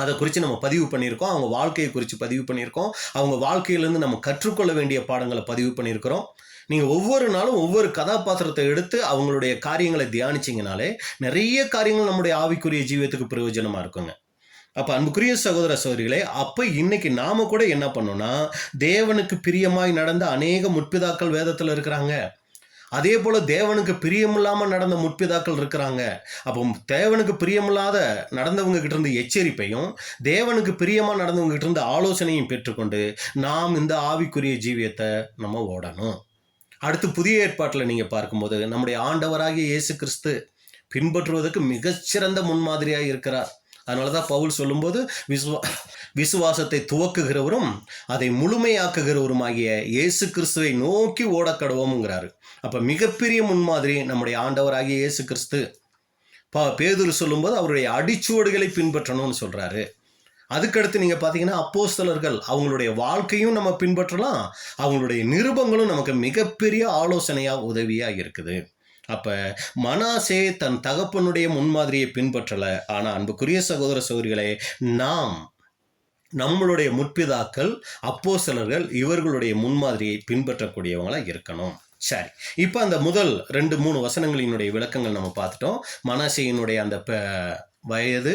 அதை குறித்து நம்ம பதிவு பண்ணியிருக்கோம். அவங்க வாழ்க்கையை குறித்து பதிவு பண்ணியிருக்கோம். அவங்க வாழ்க்கையிலேருந்து நம்ம கற்றுக்கொள்ள வேண்டிய பாடங்களை பதிவு பண்ணியிருக்கிறோம். நீங்கள் ஒவ்வொரு நாளும் ஒவ்வொரு கதாபாத்திரத்தை எடுத்து அவங்களுடைய காரியங்களை தியானிச்சிங்கனாலே நிறைய காரியங்கள் நம்முடைய ஆவிக்குரிய ஜீவியத்துக்கு பிரயோஜனமாக இருக்குங்க. அப்போ அன்புக்குரிய சகோதர சகோதரிகளே, அப்போ இன்னைக்கு நாம கூட என்ன பண்ணோம்னா, தேவனுக்கு பிரியமாய் நடந்த அநேக முற்பிதாக்கள் வேதத்தில் இருக்கிறாங்க. அதே போல தேவனுக்கு பிரியமில்லாம நடந்த முற்பிதாக்கள் இருக்கிறாங்க. அப்போ தேவனுக்கு பிரியமில்லாத நடந்தவங்க கிட்ட இருந்து எச்சரிப்பையும், தேவனுக்கு பிரியமா நடந்தவங்க கிட்ட இருந்து ஆலோசனையும் பெற்றுக்கொண்டு நாம் இந்த ஆவிக்குரிய ஜீவியத்தை நம்ம ஓடணும். அடுத்து புதிய ஏற்பாட்டில் நீங்க பார்க்கும்போது நம்முடைய ஆண்டவராகிய இயேசு கிறிஸ்து பின்பற்றுவதற்கு மிகச்சிறந்த முன்மாதிரியாக இருக்கிறார். அதனாலதான் பவுல் சொல்லும்போது விசுவாசத்தை துவக்குகிறவரும் அதை முழுமையாக்குகிறவருமாகிய இயேசு கிறிஸ்துவை நோக்கி ஓடக்கடுவோம்ங்கிறாரு. அப்ப மிகப்பெரிய முன்மாதிரி நம்முடைய ஆண்டவராகிய இயேசு கிறிஸ்து. பேதுரு சொல்லும்போது அவருடைய அடிச்சுவடுகளை பின்பற்றணும்னு சொல்றாரு. அதுக்கடுத்து நீங்க பாத்தீங்கன்னா அப்போஸ்தலர்கள், அவங்களுடைய வாழ்க்கையும் நம்ம பின்பற்றலாம், அவங்களுடைய நிருபங்களும் நமக்கு மிகப்பெரிய ஆலோசனையா உதவியா இருக்குது. அப்ப மனாசே தன் தகப்பனுடைய முன்மாதிரியை பின்பற்றல. ஆனா அன்புக்குரிய சகோதர சகோதரிகளே, நாம் நம்மளுடைய முற்பிதாக்கள் அப்போஸ்தலர்கள் இவர்களுடைய முன்மாதிரியை பின்பற்றக்கூடியவங்களா இருக்கணும். சரி, இப்போ அந்த முதல் 2-3 வசனங்களினுடைய விளக்கங்கள் நம்ம பார்த்துட்டோம். மனாசேயினுடைய அந்த வயது,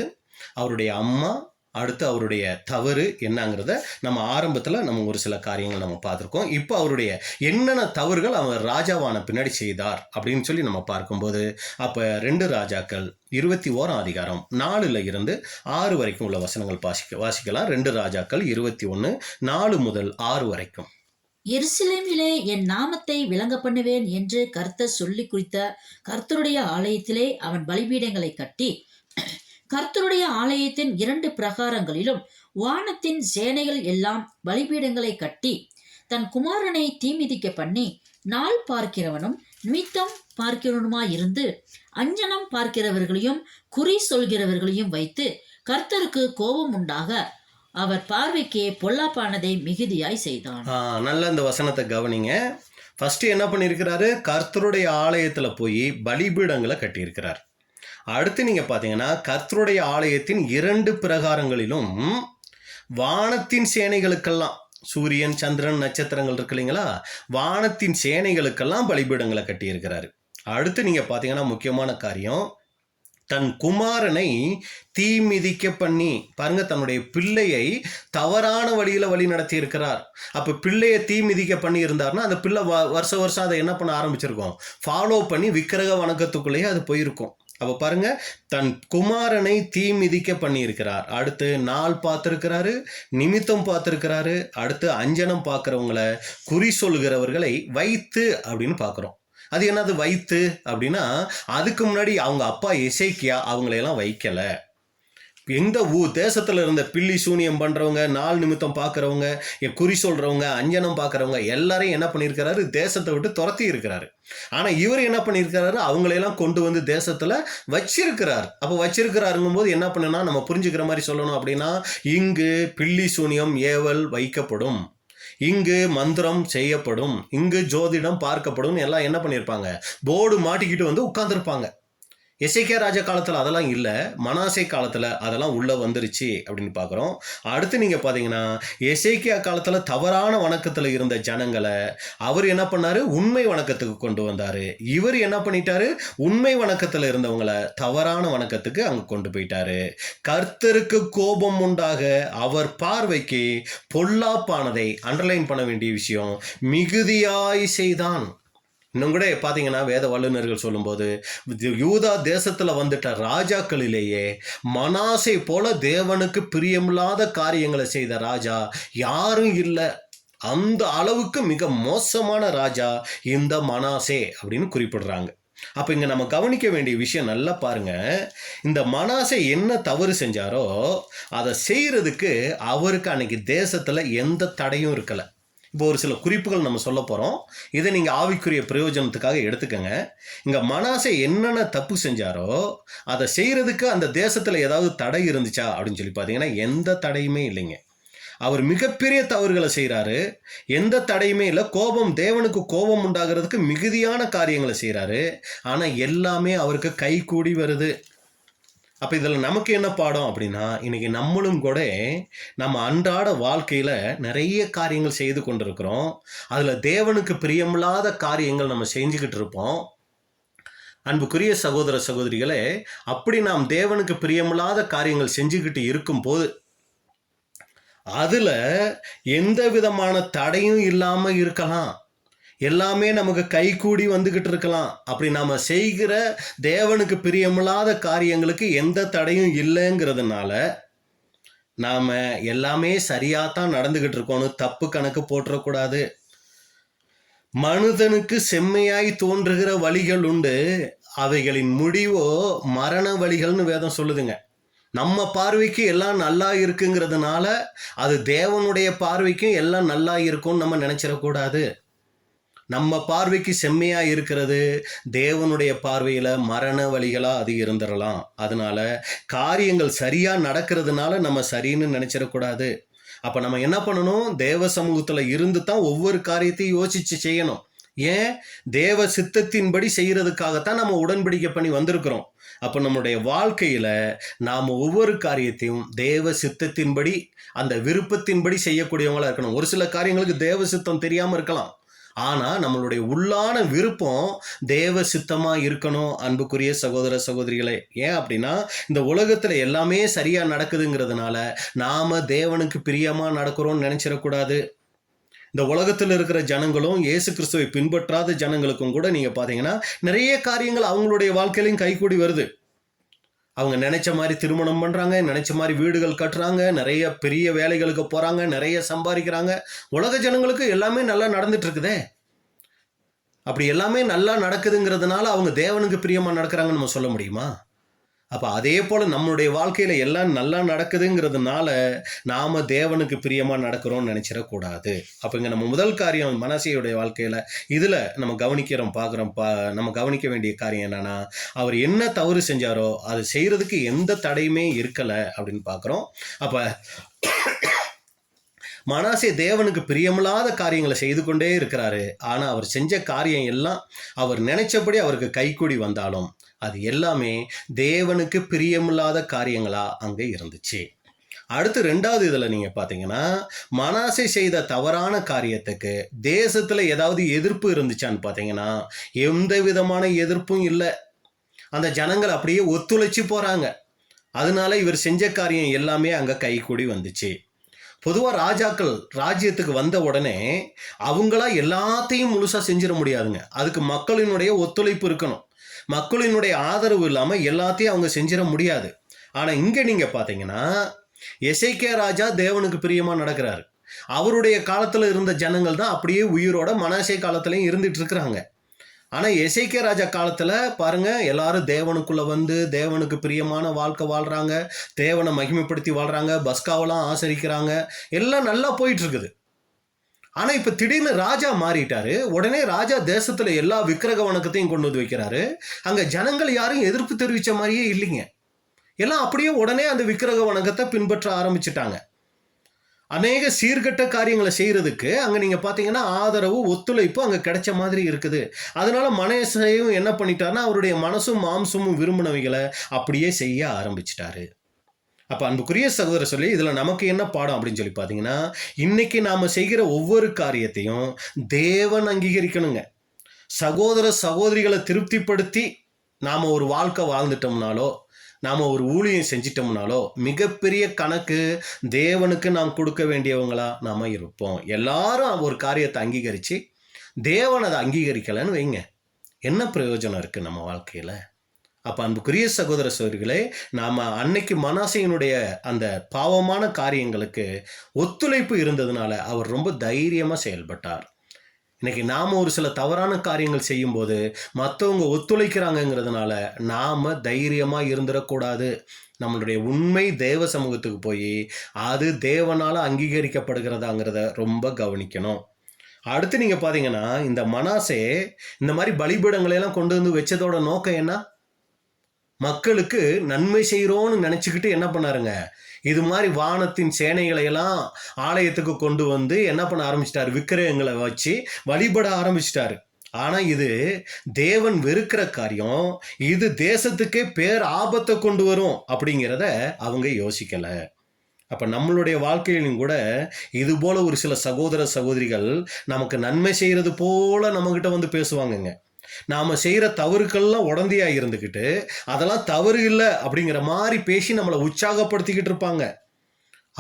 அவருடைய அம்மா, அடுத்து அவருடைய தவறு என்னங்கிறத நம்ம ஆரம்பத்தில் நம்ம ஒரு சில காரியங்கள் நம்ம பார்த்துருக்கோம். இப்போ அவருடைய என்னென்ன தவறுகள் அவர் ராஜாவான பின்னாடி செய்தார் அப்படின்னு சொல்லி நம்ம பார்க்கும்போது, அப்போ 2 ராஜாக்கள் 21 அதிகாரம் 4ல் இருந்து 6 வரைக்கும் உள்ள வசனங்கள் வாசிக்கலாம். 2 ராஜாக்கள் 21 4 முதல் 6 வரைக்கும். எருசலேமிலே என் நாமத்தை விளங்க பண்ணுவேன் என்று கர்த்தர் சொல்லி குறித்த கர்த்தருடைய ஆலயத்திலே அவன் பலிபீடங்களை கட்டி கர்த்தருடைய ஆலயத்தின் 2 பிரகாரங்களிலும் வானத்தின் சேனைகள் எல்லாம் பலிபீடங்களை கட்டி தன் குமாரனை தீமிதிக்க பண்ணி நாள் பார்க்கிறவனும் நிமித்தம் பார்க்கிறவனுமாயிருந்து அஞ்சனம் பார்க்கிறவர்களையும் குறி சொல்கிறவர்களையும் வைத்து கர்த்தருக்கு கோபம் உண்டாக அவர் பார்வைக்கு பொல்லாப்பானதை மிகுதியாய் செய்தான். நல்ல இந்த வசனத்தை கவனிங்க. ஃபர்ஸ்ட் என்ன பண்ணியிருக்கிறாரு? கர்த்தருடைய ஆலயத்துல போய் பலிபீடங்களை கட்டியிருக்கிறார். அடுத்து நீங்க பாத்தீங்கன்னா கர்த்தருடைய ஆலயத்தின் 2 பிரகாரங்களிலும் வானத்தின் சேனைகளுக்கெல்லாம், சூரியன் சந்திரன் நட்சத்திரங்கள் இருக்கு இல்லைங்களா, வானத்தின் சேனைகளுக்கெல்லாம் பலிபீடங்களை கட்டியிருக்கிறாரு. அடுத்து நீங்க பாத்தீங்கன்னா முக்கியமான காரியம், தன் குமாரனை தீ மிதிக்க பண்ணி, பாருங்க, தன்னுடைய பிள்ளையை தவறான வழியில வழி நடத்தி இருக்கிறார். அப்ப பிள்ளையை தீ மிதிக்க பண்ணி இருந்தார்னா அந்த பிள்ளை வருஷம் அதை என்ன பண்ண ஆரம்பிச்சிருக்கோம், ஃபாலோ பண்ணி விக்கிரக வணக்கத்துக்குள்ளேயே அது போயிருக்கும். அப்ப பாருங்க, தன் குமாரனை தீ மிதிக்க பண்ணி இருக்கிறார். அடுத்து நாள் பார்த்திருக்கிறாரு, நிமித்தம் பார்த்திருக்கிறாரு. அடுத்து அஞ்சனம் பார்க்கிறவங்களை, குறி சொல்கிறவர்களை வைத்து அப்படின்னு பார்க்கிறோம். அது என்னது வைத்து அப்படின்னா, அதுக்கு முன்னாடி அவங்க அப்பா எசேக்கியா அவங்களையெல்லாம் வைக்கல. எந்த தேசத்துல இருந்த பில்லி சூனியம் பண்றவங்க, நாள் நிமித்தம் பார்க்கறவங்க, குறி சொல்றவங்க, அஞ்சனம் பார்க்கறவங்க எல்லாரையும் என்ன பண்ணியிருக்கிறாரு, தேசத்தை விட்டு துரத்தி இருக்கிறாரு. ஆனா இவர் என்ன பண்ணியிருக்கிறாரு, அவங்களையெல்லாம் கொண்டு வந்து தேசத்துல வச்சிருக்கிறார். அப்போ வச்சிருக்கிறாருங்கும் போது என்ன பண்ணுனா, நம்ம புரிஞ்சுக்கிற மாதிரி சொல்லணும் அப்படின்னா, இங்கு பில்லி சூனியம் ஏவல் வைக்கப்படும், இங்கு மந்திரம் செய்யப்படும், இங்கு ஜோதிடம் பார்க்கப்படும் எல்லாம் என்ன பண்ணியிருப்பாங்க, போர்டு மாட்டிக்கிட்டு வந்து உட்கார்ந்துருப்பாங்க. எசேக்கியா ராஜா காலத்தில் அதெல்லாம் இல்லை, மனாசே காலத்தில் அதெல்லாம் உள்ளே வந்துருச்சு அப்படின்னு பார்க்குறோம். அடுத்து நீங்கள் பார்த்தீங்கன்னா எசேக்கியா காலத்தில் தவறான வணக்கத்தில் இருந்த ஜனங்களை அவர் என்ன பண்ணார், உண்மை வணக்கத்துக்கு கொண்டு வந்தார். இவர் என்ன பண்ணிட்டாரு, உண்மை வணக்கத்தில் இருந்தவங்களை தவறான வணக்கத்துக்கு அங்கே கொண்டு போயிட்டாரு. கர்த்தருக்கு கோபம் உண்டாக அவர் பார்வைக்கு பொல்லாப்பானதை, அண்டர்லைன் பண்ண வேண்டிய விஷயம், மிகுதியாய் செய்தான். இன்னும் கூட பார்த்தீங்கன்னா வேத வல்லுநர்கள் சொல்லும்போது, யூதா தேசத்தில் வந்துட்ட ராஜாக்களிலேயே மனாசே போல தேவனுக்கு பிரியமில்லாத காரியங்களை செய்த ராஜா யாரும் இல்லை. அந்த அளவுக்கு மிக மோசமான ராஜா இந்த மனாசே அப்படின்னு குறிப்பிடுறாங்க. அப்போ இங்கே நம்ம கவனிக்க வேண்டிய விஷயம் நல்லா பாருங்க, இந்த மனாசே என்ன தவறு செஞ்சாரோ அதை செய்யறதுக்கு அவருக்கு அன்னைக்கு தேசத்தில் எந்த தடையும் இருக்கலை. இப்போ ஒரு சில குறிப்புகள் நம்ம சொல்ல போகிறோம், இதை நீங்கள் ஆவிக்குரிய பிரயோஜனத்துக்காக எடுத்துக்கங்க. இங்கே மனாசே என்னென்ன தப்பு செஞ்சாரோ அதை செய்கிறதுக்கு அந்த தேசத்தில் ஏதாவது தடை இருந்துச்சா அப்படின்னு சொல்லி பார்த்தீங்கன்னா எந்த தடையுமே இல்லைங்க. அவர் மிகப்பெரிய தவறுகளை செய்கிறாரு, எந்த தடையுமே இல்லை. தேவனுக்கு கோபம் உண்டாகிறதுக்கு மிகுதியான காரியங்களை செய்கிறாரு, ஆனால் எல்லாமே அவருக்கு கை கூடி வருது. அப்போ இதில் நமக்கு என்ன பாடம் அப்படின்னா, இன்னைக்கு நம்மளும் கூட நம்ம அன்றாட வாழ்க்கையில் நிறைய காரியங்கள் செய்து கொண்டிருக்கிறோம். அதில் தேவனுக்கு பிரியமில்லாத காரியங்கள் நம்ம செஞ்சுக்கிட்டு இருப்போம். அன்புக்குரிய சகோதர சகோதரிகளே, அப்படி நாம் தேவனுக்கு பிரியமில்லாத காரியங்கள் செஞ்சுக்கிட்டு இருக்கும்போது அதில் எந்த விதமான தடையும் இல்லாமல் இருக்கலாம், எல்லாமே நமக்கு கைகூடி வந்துகிட்டு இருக்கலாம். அப்படி நாம செய்கிற தேவனுக்கு பிரியமில்லாத காரியங்களுக்கு எந்த தடையும் இல்லைங்கிறதுனால நாம எல்லாமே சரியாத்தான் நடந்துகிட்டு இருக்கோன்னு தப்பு கணக்கு போட்டுறக்கூடாது. மனிதனுக்கு செம்மையாய் தோன்றுகிற வழிகள் உண்டு, அவைகளின் முடிவோ மரண வழிகள்னு வேதம் சொல்லுதுங்க. நம்ம பார்வைக்கு எல்லாம் நல்லா இருக்குங்கிறதுனால அது தேவனுடைய பார்வைக்கும் எல்லாம் நல்லா இருக்கும்னு நம்ம நினைச்சிடக்கூடாது. நம்ம பார்வைக்கு செம்மையா இருக்கிறது தேவனுடைய பார்வையில மரண வழிகளா அது இருந்துடலாம். அதனால காரியங்கள் சரியா நடக்கிறதுனால நம்ம சரின்னு நினைச்சிடக்கூடாது. அப்ப நம்ம என்ன பண்ணணும், தேவ சமூகத்துல இருந்து தான் ஒவ்வொரு காரியத்தையும் யோசிச்சு செய்யணும். ஏன், தேவ சித்தத்தின்படி செய்யறதுக்காகத்தான் நம்ம உடன்படிக்கை பண்ணி வந்திருக்கிறோம். அப்போ நம்முடைய வாழ்க்கையில நாம் ஒவ்வொரு காரியத்தையும் தேவ சித்தத்தின்படி, அந்த விருப்பத்தின்படி செய்யக்கூடியவங்களா இருக்கணும். ஒரு சில காரியங்களுக்கு தேவ சித்தம் தெரியாம இருக்கலாம், ஆனா நம்மளுடைய உள்ளான விருப்பம் தேவ சித்தமா இருக்கணும். அன்புக்குரிய சகோதர சகோதரிகளே, ஏன் அப்படின்னா இந்த உலகத்துல எல்லாமே சரியா நடக்குதுங்கிறதுனால நாம தேவனுக்கு பிரியமா நடக்கிறோம்னு நினைச்சிடக்கூடாது. இந்த உலகத்தில் இருக்கிற ஜனங்களும் இயேசு கிறிஸ்துவை பின்பற்றாத ஜனங்களுக்கும் கூட நீங்க பாத்தீங்கன்னா நிறைய காரியங்கள் அவங்களுடைய வாழ்க்கையிலையும் கைகூடி வருது. அவங்க நினைச்ச மாதிரி திருமணம் பண்றாங்க, நினைச்ச மாதிரி வீடுகள் கட்டுறாங்க, நிறைய பெரிய வேலைகளுக்கு போறாங்க, நிறைய சம்பாதிக்கிறாங்க. உலக ஜனங்களுக்கு எல்லாமே நல்லா நடந்துட்டு இருக்குதே. அப்படி எல்லாமே நல்லா நடக்குதுங்கிறதுனால அவங்க தேவனுக்கு பிரியமா நடக்கிறாங்கன்னு நம்ம சொல்ல முடியுமா? அப்போ அதே போல் நம்மளுடைய வாழ்க்கையில் எல்லாம் நல்லா நடக்குதுங்கிறதுனால நாம் தேவனுக்கு பிரியமாக நடக்கிறோம்னு நினச்சிடக்கூடாது. அப்போ இங்கே நம்ம முதல் காரியம் மனாசேயுடைய வாழ்க்கையில் இதில் நம்ம பார்க்குறோம். நம்ம கவனிக்க வேண்டிய காரியம் என்னென்னா, அவர் என்ன தவறு செஞ்சாரோ அது செய்கிறதுக்கு எந்த தடையுமே இருக்கலை அப்படின்னு பார்க்குறோம். அப்போ மனாசே தேவனுக்கு பிரியமில்லாத காரியங்களை செய்து கொண்டே இருக்கிறாரு. ஆனால் அவர் செஞ்ச காரியம் எல்லாம் அவர் நினைச்சபடி அவருக்கு கைக்கூடி வந்தாலும் அது எல்லாமே தேவனுக்கு பிரியமில்லாத காரியங்களா அங்கே இருந்துச்சு. அடுத்து 2வது இதில் நீங்கள் பார்த்தீங்கன்னா, மனாசே செய்த தவறான காரியத்துக்கு தேசத்தில் ஏதாவது எதிர்ப்பு இருந்துச்சான்னு பார்த்தீங்கன்னா எந்த விதமான எதிர்ப்பும் இல்லை. அந்த ஜனங்கள் அப்படியே ஒத்துழைச்சி போகிறாங்க. அதனால இவர் செஞ்ச காரியம் எல்லாமே அங்கே கைக்கூடி வந்துச்சு. பொதுவாக ராஜாக்கள் ராஜ்யத்துக்கு வந்த உடனே அவங்களா எல்லாத்தையும் முழுசாக செஞ்சிட முடியாதுங்க. அதுக்கு மக்களினுடைய ஒத்துழைப்பு இருக்கணும். மக்களினுடைய ஆதரவு இல்லாமல் எல்லாத்தையும் அவங்க செஞ்சிட முடியாது. ஆனால் இங்கே நீங்கள் பார்த்தீங்கன்னா, எசேக்கியா ராஜா தேவனுக்கு பிரியமாக நடக்கிறாரு. அவருடைய காலத்தில் இருந்த ஜனங்கள் தான் அப்படியே உயிரோட மனாசே காலத்துலையும் இருந்துட்டு இருக்கிறாங்க. ஆனால் எசேக்கியா ராஜா காலத்தில் பாருங்கள், எல்லாரும் தேவனுக்குள்ளே வந்து தேவனுக்கு பிரியமான வாழ்க்கை வாழ்கிறாங்க, தேவனை மகிமைப்படுத்தி வாழ்கிறாங்க, பஸ்காவெல்லாம் ஆசரிக்கிறாங்க, எல்லாம் நல்லா போயிட்டுருக்குது. ஆனால் இப்போ திடீர்னு ராஜா மாறிட்டாரு. உடனே ராஜா தேசத்தில் எல்லா விக்கிரக வணக்கத்தையும் கொண்டு வந்து வைக்கிறாரு. அங்கே ஜனங்கள் யாரும் எதிர்ப்பு தெரிவித்த மாதிரியே இல்லைங்க. எல்லாம் அப்படியே உடனே அந்த விக்கிரக வணக்கத்தை பின்பற்ற ஆரம்பிச்சிட்டாங்க. அநேக சீர்கட்ட காரியங்களை செய்கிறதுக்கு அங்கே நீங்கள் பார்த்தீங்கன்னா ஆதரவு ஒத்துழைப்பு அங்கே கிடைச்ச மாதிரி இருக்குது. அதனால மனசையும் என்ன பண்ணிட்டாருன்னா, அவருடைய மனசும் மாம்சமும் விரும்பினவைகளை அப்படியே செய்ய ஆரம்பிச்சிட்டாரு. அப்போ அன்புக்குரிய சகோதரர் சொல்லி இதில் நமக்கு என்ன பாடம் அப்படின்னு சொல்லி பார்த்தீங்கன்னா, இன்னைக்கு நாம் செய்கிற ஒவ்வொரு காரியத்தையும் தேவன் அங்கீகரிக்கணுங்க. சகோதர சகோதரிகளை திருப்திப்படுத்தி நாம் ஒரு வாழ்க்கை வாழ்ந்துட்டோம்னாலோ, நாம் ஒரு ஊழியம் செஞ்சிட்டோம்னாலோ மிகப்பெரிய கணக்கு தேவனுக்கு நாம் கொடுக்க வேண்டியவங்களா நாம் இருப்போம். எல்லாரும் ஒரு காரியத்தை அங்கீகரித்து தேவன் அதை அங்கீகரிக்கலைன்னு வைங்க, என்ன பிரயோஜனம் இருக்குது நம்ம வாழ்க்கையில்? அப்போ அன்புக்குரிய சகோதர சகோதரிகளே, நாம் அன்னைக்கு மனாசேயினுடைய அந்த பாவமான காரியங்களுக்கு ஒத்துழைப்பு இருந்ததுனால அவர் ரொம்ப தைரியமாக செயல்பட்டார். இன்னைக்கு நாம் ஒரு சில தவறான காரியங்கள் செய்யும்போது மற்றவங்க ஒத்துழைக்கிறாங்கங்கிறதுனால நாம் தைரியமாக இருந்துடக்கூடாது. நம்மளுடைய உண்மை தேவ சமூகத்துக்கு போய் அது தேவனால் அங்கீகரிக்கப்படுகிறதாங்கிறத ரொம்ப கவனிக்கணும். அடுத்து நீங்கள் பார்த்தீங்கன்னா, இந்த மனாசே இந்த மாதிரி பலிபீடங்களையெல்லாம் கொண்டு வந்து வச்சதோட நோக்கம் என்ன? மக்களுக்கு நன்மை செய்கிறோன்னு நினச்சிக்கிட்டு என்ன பண்ணாருங்க, இது மாதிரி வானத்தின் சேனைகளையெல்லாம் ஆலயத்துக்கு கொண்டு வந்து என்ன பண்ண ஆரம்பிச்சிட்டாரு, விக்கிரகங்களை வச்சு வழிபட ஆரம்பிச்சிட்டாரு. ஆனால் இது தேவன் வெறுக்கிற காரியம், இது தேசத்துக்கே பேர் ஆபத்தை கொண்டு வரும் அப்படிங்கிறத அவங்க யோசிக்கலை. அப்போ நம்மளுடைய வாழ்க்கையிலும் கூட இது போல் ஒரு சில சகோதர சகோதரிகள் நமக்கு நன்மை செய்கிறது போல் நம்மக்கிட்ட வந்து பேசுவாங்கங்க. நாம் செய்கிற தவறுக்கெல்லாம் உடந்தையாக இருந்துக்கிட்டு அதெல்லாம் தவறு இல்லை அப்படிங்கிற மாதிரி பேசி நம்மளை உற்சாகப்படுத்திக்கிட்டு இருப்பாங்க.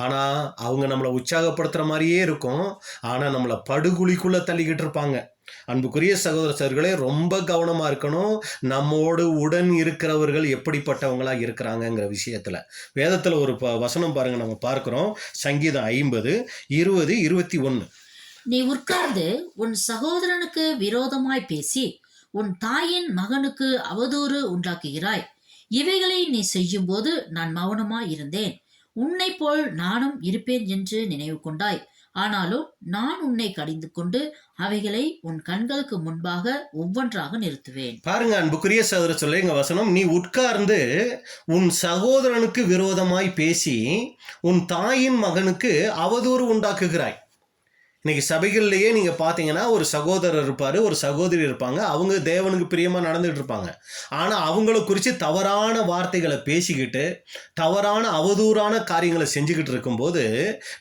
ஆனால் அவங்க நம்மளை உற்சாகப்படுத்துகிற மாதிரியே இருக்கும், ஆனால் நம்மளை படுகுழிக்குள்ளே தள்ளிக்கிட்டு இருப்பாங்க. அன்புக்குரிய சகோதர சகோதரிகளே, ரொம்ப கவனமாக இருக்கணும். நம்மோடு உடன் இருக்கிறவர்கள் எப்படிப்பட்டவங்களாக இருக்கிறாங்கங்கிற விஷயத்தில். வேதத்தில் ஒரு வசனம் பாருங்கள், நம்ம பார்க்குறோம். சங்கீதம் 50, 20, 21. நீ உட்கார்ந்து உன் சகோதரனுக்கு விரோதமாய் பேசி உன் தாயின் மகனுக்கு அவதூறு உண்டாக்குகிறாய். இவைகளை நீ செய்யும் போது நான் மௌனமாய் இருந்தேன். உன்னை போல் நானும் இருப்பேன் என்று நினைவு கொண்டாய். ஆனாலும் நான் உன்னை கடிந்து கொண்டு அவைகளை உன் கண்களுக்கு முன்பாக ஒவ்வொன்றாக நிறுத்துவேன். பாருங்க அன்புக்குரிய சகோதர சொல்ல எங்க வசனம், நீ உட்கார்ந்து உன் சகோதரனுக்கு விரோதமாய் பேசி உன் தாயின் மகனுக்கு அவதூறு உண்டாக்குகிறாய். இன்னைக்கு சபைகள்லேயே நீங்கள் பார்த்தீங்கன்னா ஒரு சகோதரர் இருப்பார், ஒரு சகோதரி இருப்பாங்க. அவங்க தேவனுக்கு பிரியமாக நடந்துகிட்டு இருப்பாங்க. ஆனால் அவங்கள குறித்து தவறான வார்த்தைகளை பேசிக்கிட்டு தவறான அவதூறான காரியங்களை செஞ்சுக்கிட்டு இருக்கும்போது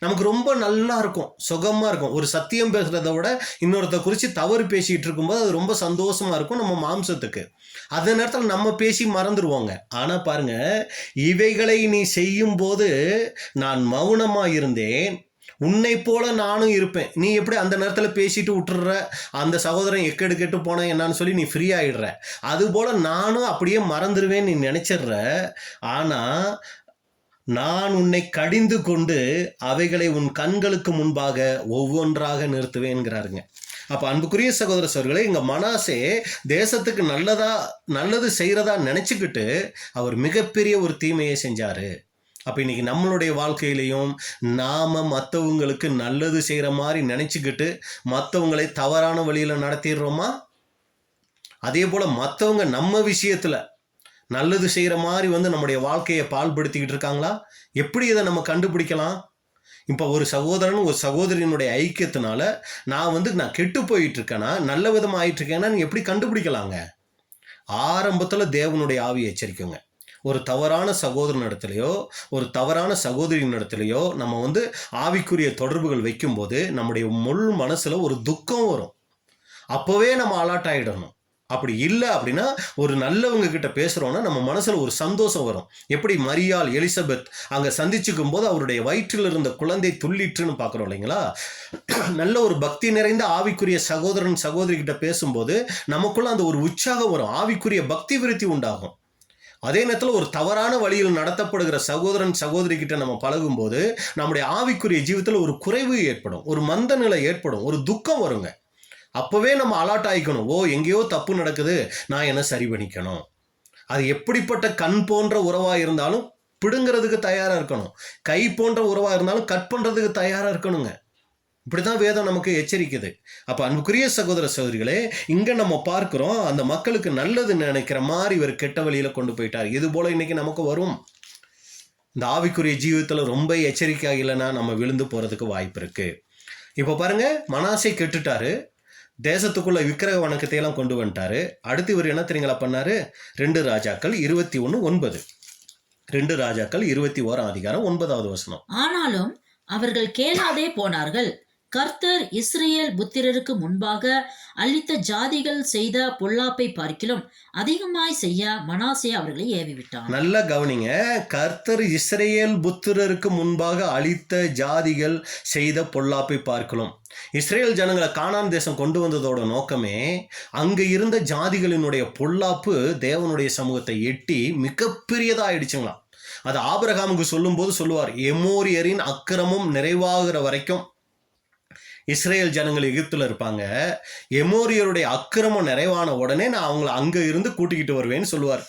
நமக்கு ரொம்ப நல்லா இருக்கும், சுகமாக இருக்கும். ஒரு சத்தியம் பேசுகிறத விட இன்னொருத்த குறித்து தவறு பேசிக்கிட்டு இருக்கும்போது அது ரொம்ப சந்தோஷமாக இருக்கும் நம்ம மாம்சத்துக்கு. அந்த நேரத்தில் நம்ம பேசி மறந்துடுவோங்க. ஆனால் பாருங்கள், இவைகளை நீ செய்யும் போது நான் மௌனமாக இருந்தேன், உன்னை போல நானும் இருப்பேன். நீ எப்படி அந்த நேரத்தில் பேசிட்டு விட்டுற, அந்த சகோதரன் எக்கெடு கெட்டு போனேன் என்னான்னு சொல்லி நீ ஃப்ரீ ஆகிடுற, அதுபோல் நானும் அப்படியே மறந்துடுவேன் நீ நினச்சிடுற. ஆனால் நான் உன்னை கடிந்து கொண்டு அவைகளை உன் கண்களுக்கு முன்பாக ஒவ்வொன்றாக நிறுத்துவேன்கிறாருங்க. அப்ப அன்புக்குரிய சகோதர சகோதரிகளே, இங்க மனாசே தேசத்துக்கு நல்லது செய்யறதா நினைச்சுக்கிட்டு அவர் மிகப்பெரிய ஒரு தீமையை செஞ்சாரு. அப்ப இன்னைக்கு நம்மளுடைய வாழ்க்கையிலையும் நாம மற்றவங்களுக்கு நல்லது செய்யற மாதிரி நினைச்சுக்கிட்டு மற்றவங்களை தவறான வழியில நடத்திடுறோமா? அதே போல மற்றவங்க நம்ம விஷயத்துல நல்லது செய்யற மாதிரி நம்முடைய வாழ்க்கையை பால்படுத்திக்கிட்டு இருக்காங்களா? எப்படி இதை நம்ம கண்டுபிடிக்கலாம்? இப்போ ஒரு சகோதரன் ஒரு சகோதரியினுடைய ஐக்கியத்தினால நான் கெட்டு போயிட்டு இருக்கேன்னா, நல்ல விதமாக ஆயிட்டு இருக்கேன்னா நீங்க எப்படி கண்டுபிடிக்கலாங்க? ஆரம்பத்தில் தேவனுடைய ஆவி எச்சரிக்குங்க. ஒரு தவறான சகோதரன் இடத்துலையோ ஒரு தவறான சகோதரியின் இடத்துலையோ நம்ம ஆவிக்குரிய தொடர்புகள் வைக்கும்போது நம்முடைய முழு மனசுல ஒரு துக்கம் வரும். அப்போவே நம்ம அலர்ட் ஆகிடணும். அப்படி இல்லை அப்படின்னா ஒரு நல்லவங்க கிட்ட பேசுகிறோன்னா நம்ம மனசில் ஒரு சந்தோஷம் வரும். எப்படி மரியாள் எலிசபெத் அங்கே சந்திச்சுக்கும் போது அவருடைய வயிற்றில் இருந்த குழந்தை துள்ளிட்டுன்னு பார்க்குறோம் இல்லைங்களா? நல்ல ஒரு பக்தி நிறைந்த ஆவிக்குரிய சகோதரன் சகோதரி கிட்ட பேசும்போது நமக்குள்ள அந்த ஒரு உற்சாகம் வரும், ஆவிக்குரிய பக்தி விருத்தி உண்டாகும். அதே நேரத்தில் ஒரு தவறான வழியில் நடத்தப்படுகிற சகோதரன் சகோதரி கிட்ட நம்ம பழகும்போது நம்முடைய ஆவிக்குரிய ஜீவிதத்தில் ஒரு குறைவு ஏற்படும், ஒரு மந்த நிலை ஏற்படும், ஒரு துக்கம் வருங்க. அப்போவே நம்ம அலர்ட் ஆகிக்கணும். எங்கேயோ தப்பு நடக்குது, நான் என்ன சரி பண்ணிக்கணும். அது எப்படிப்பட்ட கண் போன்ற உறவாக இருந்தாலும் பிடுங்கிறதுக்கு தயாராக இருக்கணும், கை போன்ற உறவாக இருந்தாலும் கட் பண்ணுறதுக்கு தயாராக இருக்கணுங்க. இப்படிதான் வேதம் நமக்கு எச்சரிக்குது. அப்போ அன்புக்குரிய சகோதர சகோதரிகளே, இங்கே நம்ம பார்க்குறோம் அந்த மக்களுக்கு நல்லது நினைக்கிற மாதிரி இவர் கெட்ட வழியில் கொண்டு போயிட்டார். இது போல் இன்னைக்கு நமக்கு வரும். இந்த ஆவிக்குரிய ஜீவிதத்தில் ரொம்ப எச்சரிக்கையாக இல்லைன்னா நம்ம விழுந்து போகிறதுக்கு வாய்ப்பு இருக்குது. இப்போ பாருங்க, மனாசே கெட்டுட்டாரு, தேசத்துக்குள்ள விக்கிரக வணக்கத்தை எல்லாம் கொண்டு வந்துட்டாரு. அடுத்து இவர் என்ன தெரியுங்களா பண்ணாரு? 2 ராஜாக்கள் 21:9. 2 ராஜாக்கள் 21:9. ஆனாலும் அவர்கள் கேளாதே போனார்கள். கர்த்தர் இஸ்ரேல் புத்திரருக்கு முன்பாக அளித்த ஜாதிகள் செய்த பொல்லாப்பை பார்க்கிலும் அதிகமாய் செய்ய மனாசே அவர்களை ஏவிவிட்டான். நல்லா கவனிங்க. கர்த்தர் இஸ்ரேல் புத்திரருக்கு முன்பாக அளித்த ஜாதிகள் செய்த பொல்லாப்பை பார்க்கலாம். இஸ்ரேல் ஜனங்களை கானான் தேசம் கொண்டு வந்ததோட நோக்கமே அங்க இருந்த ஜாதிகளினுடைய பொல்லாப்பு தேவனுடைய சமூகத்தை எட்டி மிகப்பெரியதா ஆயிடுச்சுங்களாம். அது ஆபிரகாமுக்கு சொல்லும் போது சொல்லுவார், எமோரியரின் அக்கிரமம் நிறைவாகிற வரைக்கும் இஸ்ரேல் ஜனங்கள் எகிப்துல இருப்பாங்க, எமோரியருடைய அக்கிரமம் நிறைவான உடனே நான் அவங்களை அங்க இருந்து கூட்டிக்கிட்டு வருவேன்னு சொல்லுவார்.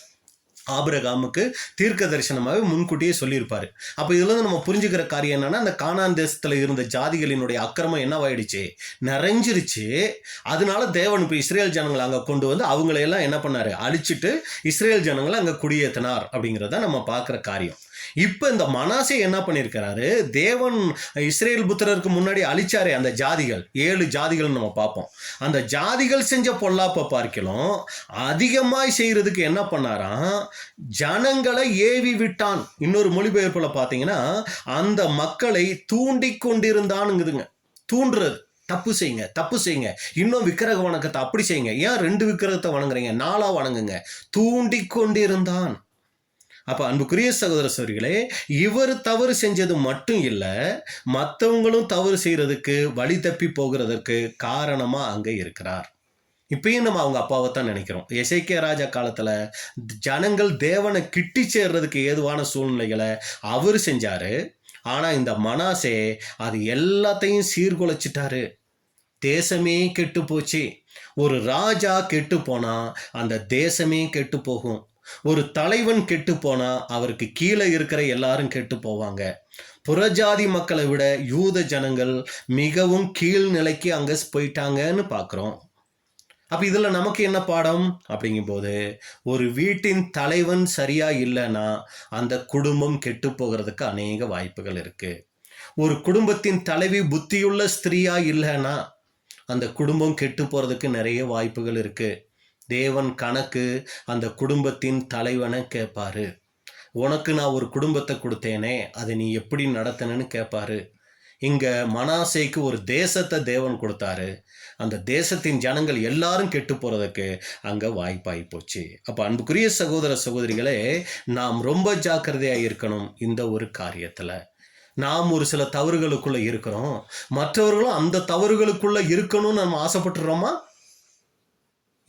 ஆபிரகாமுக்கு தீர்க்க தரிசனமாகவே முன்கூட்டியே சொல்லியிருப்பாரு. அப்போ இதுல நம்ம புரிஞ்சுக்கிற காரியம் என்னன்னா, அந்த கானான் தேசத்துல இருந்த ஜாதிகளினுடைய அக்கிரமம் என்னவாயிடுச்சு, நிறைஞ்சிருச்சு. அதனால தேவன் இப்போ இஸ்ரேல் ஜனங்களை அங்கே கொண்டு வந்து அவங்களையெல்லாம் என்ன பண்ணாரு, அழிச்சிட்டு இஸ்ரேல் ஜனங்களை அங்கே குடியேற்றினார். அப்படிங்கிறத நம்ம பார்க்குற காரியம். இப்போ இந்த மனாசே என்ன பண்ணியிருக்கிறாரு, தேவன் இஸ்ரேல் புத்திரருக்கு முன்னாடி அழிச்சாரே அந்த ஜாதிகள், 7 ஜாதிகள் நம்ம பார்ப்போம். அந்த ஜாதிகள் செஞ்ச பொல்லாப்பை பார்க்கலாம் அதிகமாய் செய்யறதுக்கு என்ன பண்ணாராம், ஜனங்களை ஏவி விட்டான். இன்னொரு மொழிபெயர்ப்புல பார்த்தீங்கன்னா அந்த மக்களை தூண்டி கொண்டிருந்தானுங்குதுங்க. தூண்டுறது, தப்பு செய்யுங்க, இன்னும் விக்கிரக வணக்கத்தை அப்படி செய்யுங்க, ஏன் 2 விக்கிரகத்தை வணங்குறீங்க, 4 வணங்குங்க, தூண்டி கொண்டிருந்தான். அப்ப அன்புக்குரிய சகோதர சகோதரிகளே, இவர் தவறு செஞ்சது மட்டும் இல்லை, மற்றவங்களும் தவறு செய்யறதுக்கு வழி தப்பி போகிறதுக்கு காரணமா அங்க இருக்கிறார். இப்பயும் நம்ம அவங்க அப்பாவை தான் நினைக்கிறோம். எசேக்கியா ராஜா காலத்துல ஜனங்கள் தேவனை கிட்டி சேர்றதுக்கு ஏதுவான சூழ்நிலைகளை அவர் செஞ்சாரு. ஆனா இந்த மனாசே அது எல்லாத்தையும் சீர்குலைச்சிட்டாரு. தேசமே கெட்டு போச்சு. ஒரு ராஜா கெட்டு போனா அந்த தேசமே கெட்டு போகும். ஒரு தலைவன் கெட்டு போனா அவருக்கு கீழே இருக்கிற எல்லாரும் கெட்டு போவாங்க. புறஜாதி மக்களை விட யூத ஜனங்கள் மிகவும் கீழ்நிலைக்கு அங்க போயிட்டாங்கன்னு பார்க்குறோம். அப்ப இதுல நமக்கு என்ன பாடம் அப்படிங்கும்போது, ஒரு வீட்டின் தலைவன் சரியா இல்லைன்னா அந்த குடும்பம் கெட்டு போகிறதுக்கு அநேக வாய்ப்புகள் இருக்கு. ஒரு குடும்பத்தின் தலைவி புத்தியுள்ள ஸ்திரீயா இல்லைன்னா அந்த குடும்பம் கெட்டு போறதுக்கு நிறைய வாய்ப்புகள் இருக்கு. தேவன் கணக்கு அந்த குடும்பத்தின் தலைவனை கேட்பாரு. உனக்கு நான் ஒரு குடும்பத்தை கொடுத்தேனே, அதை நீ எப்படி நடத்தினு கேட்பாரு. இங்க மனாசேக்கு ஒரு தேசத்தை தேவன் கொடுத்தாரு. அந்த தேசத்தின் ஜனங்கள் எல்லாரும் கெட்டு போறதுக்கு அங்க வாய்ப்பாகி போச்சு. அப்ப அன்புக்குரிய சகோதர சகோதரிகளே, நாம் ரொம்ப ஜாக்கிரதையா இருக்கணும். இந்த ஒரு காரியத்துல நாம் ஒரு சில தவறுகளுக்குள்ள இருக்கிறோம், மற்றவர்களும் அந்த தவறுகளுக்குள்ள இருக்கணும்னு நம்ம ஆசைப்பட்டுறோமா?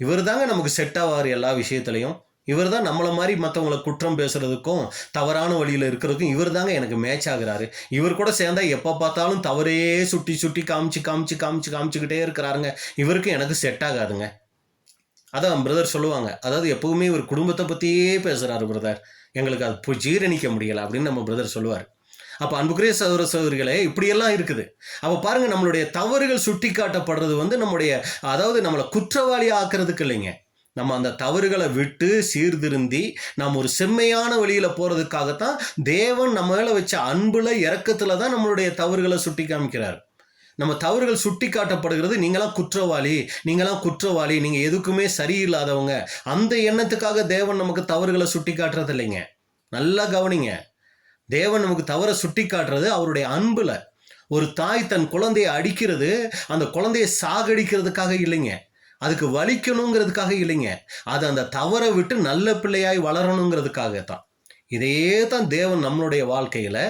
இவர் தாங்க நமக்கு செட் ஆவார் எல்லா விஷயத்துலையும். இவர் தான் நம்மளை மாதிரி மற்றவங்களை குற்றம் பேசுறதுக்கும் தவறான வழியில் இருக்கிறதுக்கும் இவர் தாங்க எனக்கு மேட்ச் ஆகுறாரு. இவர் கூட சேர்ந்தா எப்போ பார்த்தாலும் தவறே சுட்டி சுட்டி காமிச்சுக்கிட்டே இருக்கிறாருங்க. இவருக்கு எனக்கு செட் ஆகாதுங்க. அதான் பிரதர் சொல்லுவாங்க, அதாவது எப்பவுமே இவர் குடும்பத்தை பற்றியே பேசுகிறாரு பிரதர், எங்களுக்கு அது ஜீரணிக்க முடியலை அப்படின்னு நம்ம பிரதர் சொல்லுவார். அப்போ அன்புக்குரிய சகோதர சகோதரிகளே, இப்படியெல்லாம் இருக்குது. அப்போ பாருங்கள், நம்மளுடைய தவறுகள் சுட்டி காட்டப்படுறது நம்மளுடைய அதாவது நம்மளை குற்றவாளி ஆக்கிறதுக்கு இல்லைங்க. நம்ம அந்த தவறுகளை விட்டு சீர்திருந்தி நாம் ஒரு செம்மையான வழியில் போகிறதுக்காகத்தான் தேவன் நம்ம மேலே வச்ச அன்புல இரக்கத்தில் தான் நம்மளுடைய தவறுகளை சுட்டி காமிக்கிறார். நம்ம தவறுகள் சுட்டி காட்டப்படுகிறது, நீங்களாம் குற்றவாளி, நீங்கள் எதுக்குமே சரியில்லாதவங்க, அந்த எண்ணத்துக்காக தேவன் நமக்கு தவறுகளை சுட்டி காட்டுறது இல்லைங்க. நல்லா கவனிங்க, தேவன் நமக்கு தவறை சுட்டி காட்டுறது அவருடைய அன்புல. ஒரு தாய் தன் குழந்தையை அடிக்கிறது அந்த குழந்தையை சாகடிக்கிறதுக்காக இல்லைங்க, அதுக்கு வலிக்கணுங்கிறதுக்காக இல்லைங்க, அது அந்த தவறை விட்டு நல்ல பிள்ளையாய் வளரணுங்கிறதுக்காக தான். இதே தான் தேவன் நம்மளுடைய வாழ்க்கையில்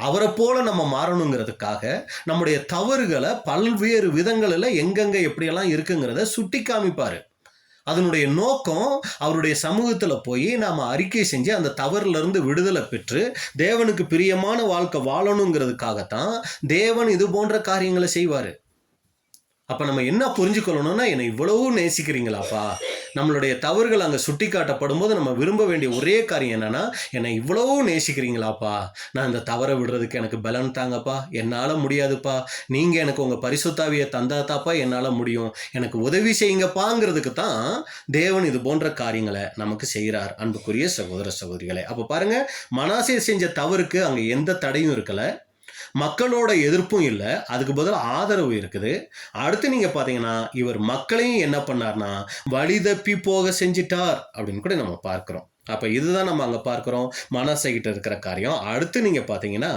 அவரை போல நம்ம மாறணுங்கிறதுக்காக நம்முடைய தவறுகளை பல்வேறு விதங்களில் எங்கெங்கே எப்படியெல்லாம் இருக்குங்கிறத சுட்டி காமிப்பார். அதனுடைய நோக்கம் அவருடைய சமூகத்தில் போய் நாம் அறிக்கை செஞ்சு அந்த தவறிலிருந்து விடுதலை பெற்று தேவனுக்கு பிரியமான வாழ்க்கை வாழணுங்கிறதுக்காகத்தான் தேவன் இது போன்ற காரியங்களை செய்வார். அப்போ நம்ம என்ன புரிஞ்சுக்கொள்ளணும்னா, என்னை இவ்வளவு நேசிக்கிறீங்களாப்பா, நம்மளுடைய தவறுகள் அங்கே சுட்டி காட்டப்படும் போது நம்ம விரும்ப வேண்டிய ஒரே காரியம் என்னன்னா, என்னை இவ்வளவு நேசிக்கிறீங்களாப்பா, நான் இந்த தவறை விடுறதுக்கு எனக்கு பலன் தாங்கப்பா, என்னால் முடியாதுப்பா, நீங்கள் எனக்கு உங்கள் பரிசுத்தாவியை தந்தாத்தாப்பா என்னால் முடியும், எனக்கு உதவி செய்யுங்கப்பாங்கிறதுக்கு தான் தேவன் இது போன்ற காரியங்களை நமக்கு செய்கிறார். அன்புக்குரிய சகோதர சகோதரிகளை, அப்போ பாருங்கள், மனாசே செஞ்ச தவறுக்கு அங்கே எந்த தடையும் இருக்கலை, மக்களோட எதிர்ப்பும் இல்லை, அதுக்கு பதில் ஆதரவு இருக்குது. அடுத்து நீங்க பாத்தீங்கன்னா, இவர் மக்களையும் என்ன பண்ணார்னா வழி தப்பி போக செஞ்சிட்டார் அப்படின்னு கூட நம்ம பார்க்கிறோம். அப்ப இதுதான் நம்ம அங்க பார்க்கிறோம் மனாசே கிட்ட இருக்கிற காரியம். அடுத்து நீங்க பாத்தீங்கன்னா,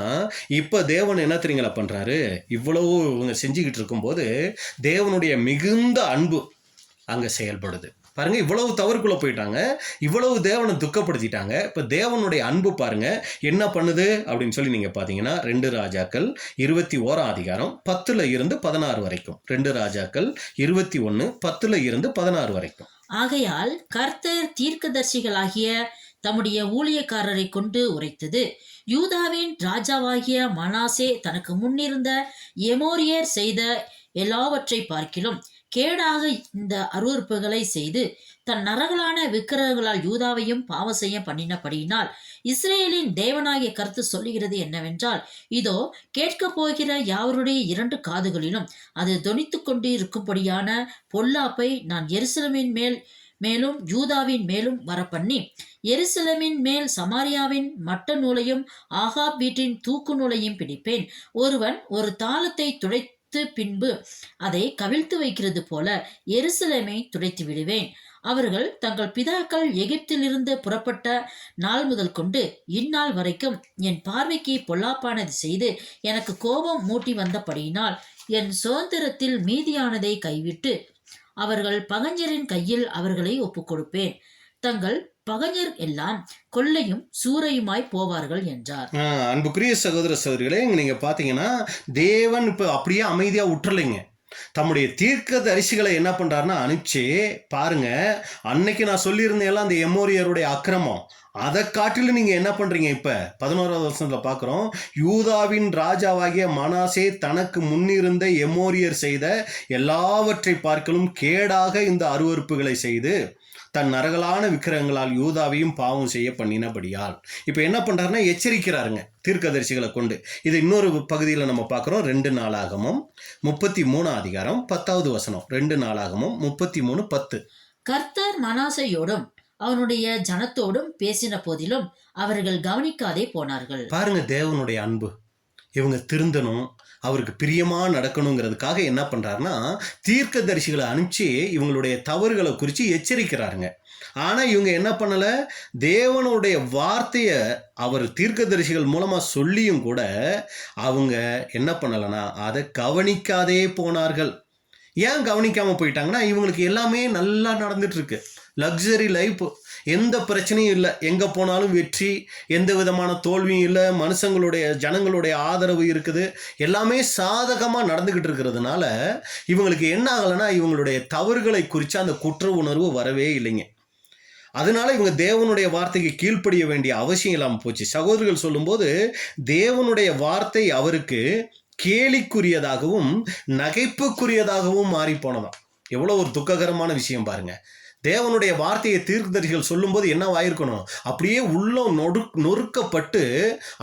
இப்ப தேவன் என்ன தெரியுங்களா பண்றாரு, இவ்வளவு இவங்க செஞ்சுக்கிட்டு இருக்கும்போது தேவனுடைய மிகுந்த அன்பு அங்க செயல்படுது. பாருங்க, இவ்வளவு தவறுக்குள்ள போயிட்டாங்க, இவ்வளவு தேவனை துக்கப்படுத்திட்டாங்க. இப்ப தேவனுடைய அன்பு பாருங்க என்ன பண்ணுது அப்படின்னு சொல்லி நீங்க பாத்தீங்கன்னா, 2 ராஜாக்கள் 21 10 இருந்து 16 வரைக்கும். 2 ராஜாக்கள் 21 10 இருந்து 16 வரைக்கும். ஆகையால் கர்த்தர் தீர்க்கதரிசிகளாகிய தம்முடைய ஊழியக்காரரை கொண்டு உரைத்தது, யூதாவின் ராஜாவாகிய மனாசே தனக்கு முன்னிருந்த எமோரியர் செய்த எல்லாவற்றை பார்க்கிலும் கேடாக இந்த அருவருப்புகளை செய்து தன் நரகலான விக்கிரகங்களால் யூதாவையும் பாவம் செய்ய பண்ணினபடியினால் இஸ்ரேலின் தேவனாகிய கர்த்தர் சொல்லுகிறது என்னவென்றால், இதோ கேட்க போகிற யாவருடைய 2 காதுகளிலும் அது தொனித்து கொண்டு இருக்கும்படியான பொல்லாப்பை நான் எருசலேமின் மேலும் யூதாவின் மேலும் வரப்பண்ணி, எருசலேமின் மேல் சமாரியாவின் மட்ட நூலையும் ஆகாப் வீட்டின் தூக்கு நூலையும் பிடிப்பேன். ஒருவன் ஒரு தாளத்தை துடைத்து பின்பு அதை கவிழ்த்து வைக்கிறது போல எருசலேமை துடைத்து விடுவேன். அவர்கள் தங்கள் பிதாக்கள் எகிப்திலிருந்து புறப்பட்ட நாள் முதல் கொண்டு இந்நாள் வரைக்கும் என் பார்வைக்கு பொல்லாப்பானது செய்து எனக்கு கோபம் மூட்டி வந்தபடியினால் என் சுதந்திரத்தில் மீதியானதை கைவிட்டு அவர்கள் பகஞ்சரின் கையில் அவர்களை ஒப்புக் கொடுப்பேன். தங்கள் பகஞ்சர் எல்லாம் கொள்ளையும் சூறையுமாய் போவார்கள் என்றார். அன்புக்குரிய சகோதர சகோதரிகளே, நீங்க பாத்தீங்கன்னா, தேவன் இப்ப அப்படியே அமைதியா விட்டுறலைங்க. தம்முடைய தீர்க்க தரிசிகளை என்ன பண்றாருன்னா அனுப்பிச்சு, பாருங்க, அன்னைக்கு நான் சொல்லியிருந்தேன் அந்த எமோரியருடைய அக்கிரமம், அதை காட்டிலும் நீங்க என்ன பண்றீங்க, இப்ப 11வது வசனத்துல பாக்குறோம், யூதாவின் ராஜாவாகிய மனாசே தனக்கு முன்னிருந்த எமோரியர் செய்த எல்லாவற்றை பார்க்கலும் கேடாக இந்த அருவருப்புகளை செய்து தன் நரகலான விக்கிரகங்களால் யூதாவையும் பாவம் செய்ய பண்ணினபடியால். இப்போ என்ன பண்றாருன்னா எச்சரிக்கிறாருங்க தீர்க்கதரிசிகளை கொண்டு. இது இன்னொரு பகுதியில் நம்ம பார்க்குறோம். 2 நாளாகமும் 33 10வது வசனம். 2 நாளாகமும் 33:10. கர்த்தர் மனாசையோடும் அவனுடைய ஜனத்தோடும் பேசின போதிலும் அவர்கள் கவனிக்காதே போனார்கள். பாருங்க தேவனுடைய அன்பு, இவங்க திருந்தணும், அவருக்கு பிரியமா நடக்கணுங்கிறதுக்காக என்ன பண்றாருன்னா தீர்க்க தரிசிகளை அனுப்பிச்சு இவங்களுடைய தவறுகளை குறித்து எச்சரிக்கிறாருங்க. ஆனா இவங்க என்ன பண்ணல, தேவனுடைய வார்த்தையை அவர் தீர்க்க தரிசிகள் மூலமா சொல்லியும் கூட அவங்க என்ன பண்ணலன்னா அதை கவனிக்காதே போனார்கள். ஏன் கவனிக்காம போயிட்டாங்கன்னா, இவங்களுக்கு எல்லாமே நல்லா நடந்துட்டு இருக்கு, லக்ஸரி லைஃப், எந்த பிரச்சனையும் இல்லை, எங்கே போனாலும் வெற்றி, எந்த விதமான தோல்வியும் இல்லை, ஜனங்களுடைய ஆதரவு இருக்குது, எல்லாமே சாதகமாக நடந்துக்கிட்டு இருக்கிறதுனால இவங்களுக்கு என்ன ஆகலைன்னா இவங்களுடைய தவறுகளை குறித்து அந்த குற்ற உணர்வு வரவே இல்லைங்க. அதனால இவங்க தேவனுடைய வார்த்தைக்கு கீழ்ப்படிய வேண்டிய அவசியம் இல்லாமல் போச்சு. சகோதரர்கள் சொல்லும்போது தேவனுடைய வார்த்தை அவருக்கு கேலிக்குரியதாகவும் நகைப்புக்குரியதாகவும் மாறி போனதாம். எவ்வளோ ஒரு துக்ககரமான விஷயம் பாருங்க. தேவனுடைய வார்த்தையை தீர்க்கதரிசிகள் சொல்லும்போது என்னவாயிருக்கணும், அப்படியே உள்ளம் நொறுக்கப்பட்டு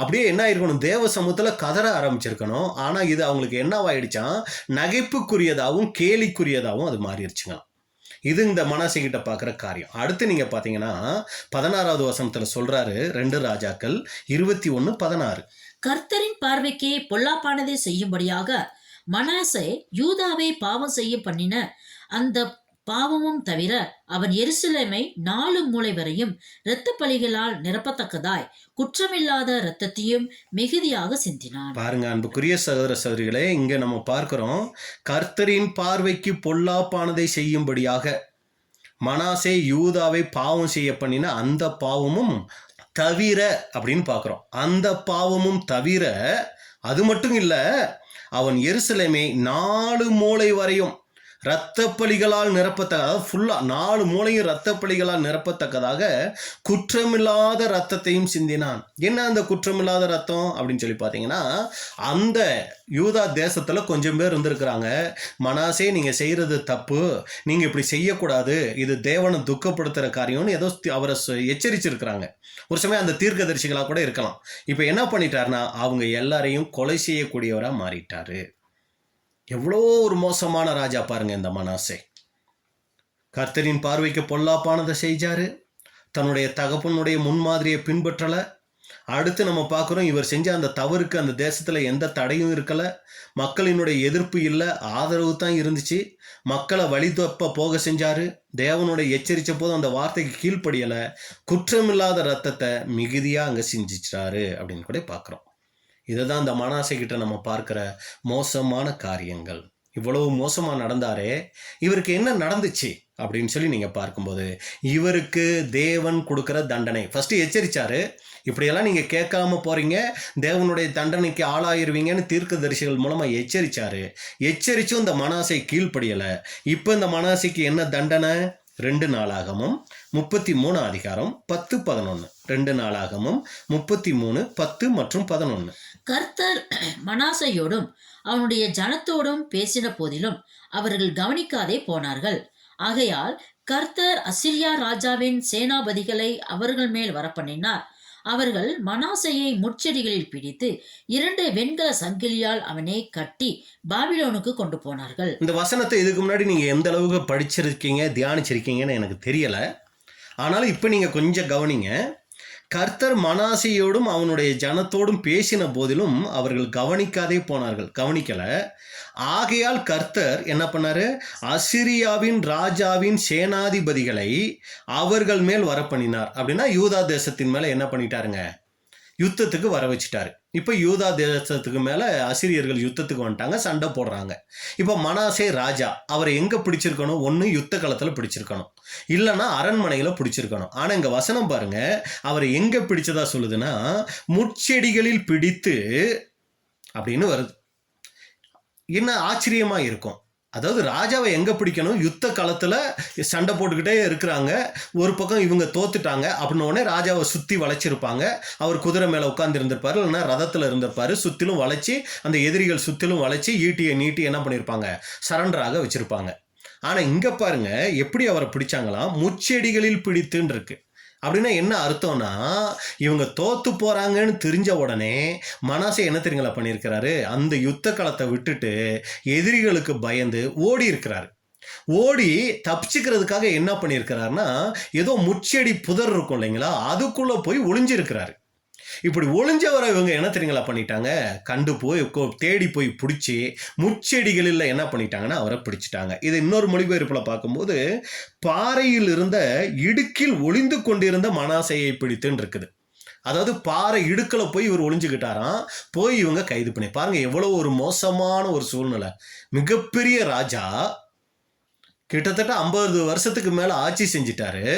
அப்படியே என்ன ஆயிருக்கணும், தேவ சமூகத்தில் கதற ஆரம்பிச்சிருக்கணும். ஆனால் இது அவங்களுக்கு என்னவாயிடுச்சான், நகைப்புக்குரியதாகவும் கேலிக்குரியதாகவும் அது மாறிடுச்சுங்க. இது இந்த மனாசே கிட்ட பார்க்குற காரியம். அடுத்து நீங்கள் பார்த்தீங்கன்னா 16வது வசனத்தில் சொல்கிறாரு, 2 ராஜாக்கள் 21:16. கர்த்தரின் பார்வைக்கு பொல்லாப்பானதை செய்யும்படியாக மனாசே யூதாவை பாவம் செய்ய பண்ணின அந்த பாவமும் தவிர அவன் எருசலேமை 4 மூலை வரையும் இரத்த பலிகளால் நிரப்பத்தக்கதாய் குற்றமில்லாத இரத்தத்தையும் மிகுதியாக சிந்தினான். பாருங்க அன்புக்குரிய சகோதர சகோதரிகளே, இங்க நம்ம பார்க்கிறோம், கர்த்தரின் பார்வைக்கு பொல்லாப்பானதை செய்யும்படியாக மனாசே யூதாவை பாவம் செய்ய பண்ணின அந்த பாவமும் தவிர அப்படின்னு பார்க்குறோம். அந்த பாவமும் தவிர அது மட்டும் இல்லை, அவன் எருசலேமை 4 மூலை வரையும் இரத்த பலிகளால் நிரப்பத்தக்க, அதாவது ஃபுல்லாக 4 மூலையும் இரத்த பலிகளால் நிரப்பத்தக்கதாக குற்றமில்லாத இரத்தத்தையும் சிந்தினான். என்ன அந்த குற்றமில்லாத ரத்தம் அப்படின்னு சொல்லி பார்த்தீங்கன்னா, அந்த யூதா தேசத்தில் கொஞ்சம் பேர் இருந்திருக்கிறாங்க, மனாசே நீங்கள் செய்கிறது தப்பு, நீங்கள் இப்படி செய்யக்கூடாது, இது தேவனை துக்கப்படுத்துகிற காரியம்னு ஏதோ அவரை எச்சரிச்சிருக்கிறாங்க. ஒரு சமயம் அந்த தீர்க்கதரிசிகளாக கூட இருக்கலாம். இப்போ என்ன பண்ணிட்டாருன்னா, அவங்க எல்லாரையும் கொலை செய்யக்கூடியவராக மாறிட்டாரு. எவ்வளோ ஒரு மோசமான ராஜா பாருங்க இந்த மனாசே. கர்த்தரின் பார்வைக்கு பொல்லாப்பானதை செஞ்சாரு, தன்னுடைய தகப்பனுடைய முன்மாதிரியை பின்பற்றலை. அடுத்து நம்ம பார்க்குறோம், இவர் செஞ்ச அந்த தவறுக்கு அந்த தேசத்தில் எந்த தடையும் இருக்கலை, மக்களினுடைய எதிர்ப்பு இல்லை, ஆதரவு தான் இருந்துச்சு. மக்களை வழி தப்ப போக செஞ்சாரு, தேவனுடைய எச்சரித்த போது அந்த வார்த்தைக்கு கீழ்ப்படியலை, குற்றமில்லாத ரத்தத்தை மிகுதியாக அங்கே செஞ்சிச்சாரு அப்படின்னு கூட பார்க்குறோம். இதை தான் இந்த மனாசே கிட்ட நம்ம பார்க்குற மோசமான காரியங்கள். இவ்வளவு மோசமாக நடந்தாரே, இவருக்கு என்ன நடந்துச்சு அப்படின்னு சொல்லி நீங்கள் பார்க்கும்போது, இவருக்கு தேவன் கொடுக்குற தண்டனை ஃபஸ்ட்டு எச்சரித்தார். இப்படியெல்லாம் நீங்கள் கேட்காம போகிறீங்க, தேவனுடைய தண்டனைக்கு ஆளாயிருவீங்கன்னு தீர்க்கதரிசிகள் மூலமாக எச்சரித்தார். எச்சரித்தும் இந்த மனாசே கீழ்ப்படியலை. இப்போ இந்த மனாசைக்கு என்ன தண்டனை? 2 நாளாகமும் 33 அதிகாரம் 10-11. 2 நாளாகமும் 33 10 மற்றும் 11. கர்த்தர் மனாசையோடும் அவனுடைய ஜனத்தோடும் பேசின போதிலும் அவர்கள் கவனிக்காதே போனார்கள். ஆகையால் கர்த்தர் அசிரியா ராஜாவின் சேனாபதிகளை அவர்கள் மேல் வரப்பண்ணினார். அவர்கள் மனாசையை முட்செடிகளில் பிடித்து 2 வெண்கல சங்கிலியால் அவனை கட்டி பாபிலோனுக்கு கொண்டு போனார்கள். இந்த வசனத்தை இதுக்கு முன்னாடி நீங்கள் எந்த அளவுக்கு படிச்சிருக்கீங்க, தியானிச்சிருக்கீங்கன்னு எனக்கு தெரியலை. ஆனாலும் இப்போ நீங்கள் கொஞ்சம் கவனிங்க. கர்த்தர் மனாசையோடும் அவனுடைய ஜனத்தோடும் பேசின போதிலும் அவர்கள் கவனிக்காதே போனார்கள், கவனிக்கலை. ஆகையால் கர்த்தர் என்ன பண்ணாரு, அசிரியாவின் ராஜாவின் சேனாதிபதிகளை அவர்கள் மேல் வரப்பண்ணினார். அப்படின்னா யூதா தேசத்தின் மேலே என்ன பண்ணிட்டாருங்க, யுத்தத்துக்கு வர வச்சுட்டாரு. இப்போ யூதா தேசத்துக்கு மேலே அசிரியர்கள் யுத்தத்துக்கு வந்துட்டாங்க, சண்டை போடுறாங்க. இப்போ மனாசே ராஜா, அவரை எங்கே பிடிச்சிருக்கணும்? ஒன்று யுத்த களத்தில் பிடிச்சிருக்கணும், இல்லைன்னா அரண்மனையில் பிடிச்சிருக்கணும். ஆனால் இங்கே வசனம் பாருங்க, அவரை எங்கே பிடிச்சதா சொல்லுதுன்னா, முட்செடிகளில் பிடித்து அப்படின்னு வருது. என்ன ஆச்சரியமாக இருக்கும். அதாவது ராஜாவை எங்கே பிடிக்கணும்? யுத்த களத்தில் சண்டை போட்டுக்கிட்டே இருக்கிறாங்க, ஒரு பக்கம் இவங்க தோத்துட்டாங்க அப்படின்னு உடனே ராஜாவை சுற்றி வளைச்சிருப்பாங்க. அவர் குதிரை மேலே உட்காந்துருந்துருப்பார், இல்லைன்னா ரதத்தில் இருந்திருப்பார். சுற்றிலும் வளைச்சி, அந்த எதிரிகள் சுற்றிலும் வளைச்சி ஈட்டியை நீட்டி என்ன பண்ணியிருப்பாங்க, சரண்டராக வச்சுருப்பாங்க. ஆனால் இங்கே பாருங்க எப்படி அவரை பிடிச்சாங்களாம், முச்செடிகளில் பிடித்துன்னு இருக்கு. அப்படின்னா என்ன அர்த்தம்னா, இவங்க தோத்து போகிறாங்கன்னு தெரிஞ்ச உடனே மனாசே என்ன தெரியுங்களா பண்ணியிருக்கிறாரு, அந்த யுத்த களத்தை விட்டுட்டு எதிரிகளுக்கு பயந்து ஓடி இருக்கிறாரு. ஓடி தப்பிச்சுக்கிறதுக்காக என்ன பண்ணியிருக்கிறாருன்னா, ஏதோ முச்செடி புதர் இருக்கும் இல்லைங்களா, அதுக்குள்ளே போய் ஒளிஞ்சிருக்கிறாரு. இப்படி ஒளிஞ்சவரை இவங்க என்ன தெரியுங்களா பண்ணிட்டாங்க, கண்டு போய் தேடி போய் பிடிச்சி முச்செடிகளில் என்ன பண்ணிட்டாங்கன்னா அவரை பிடிச்சிட்டாங்க. இது இன்னொரு மொழிபெயர்ப்பில் பார்க்கும்போது, பாறையில் இருந்த இடுக்கில் ஒளிந்து கொண்டிருந்த மனாசையை பிடித்துன்னு இருக்குது. அதாவது பாறை இடுக்கில் போய் இவர் ஒளிஞ்சுக்கிட்டாராம், போய் இவங்க கைது பண்ணி. பாருங்க எவ்வளோ ஒரு மோசமான ஒரு சூழ்நிலை. மிகப்பெரிய ராஜா, கிட்டத்தட்ட 50 வருஷத்துக்கு மேலே ஆட்சி செஞ்சிட்டாரு.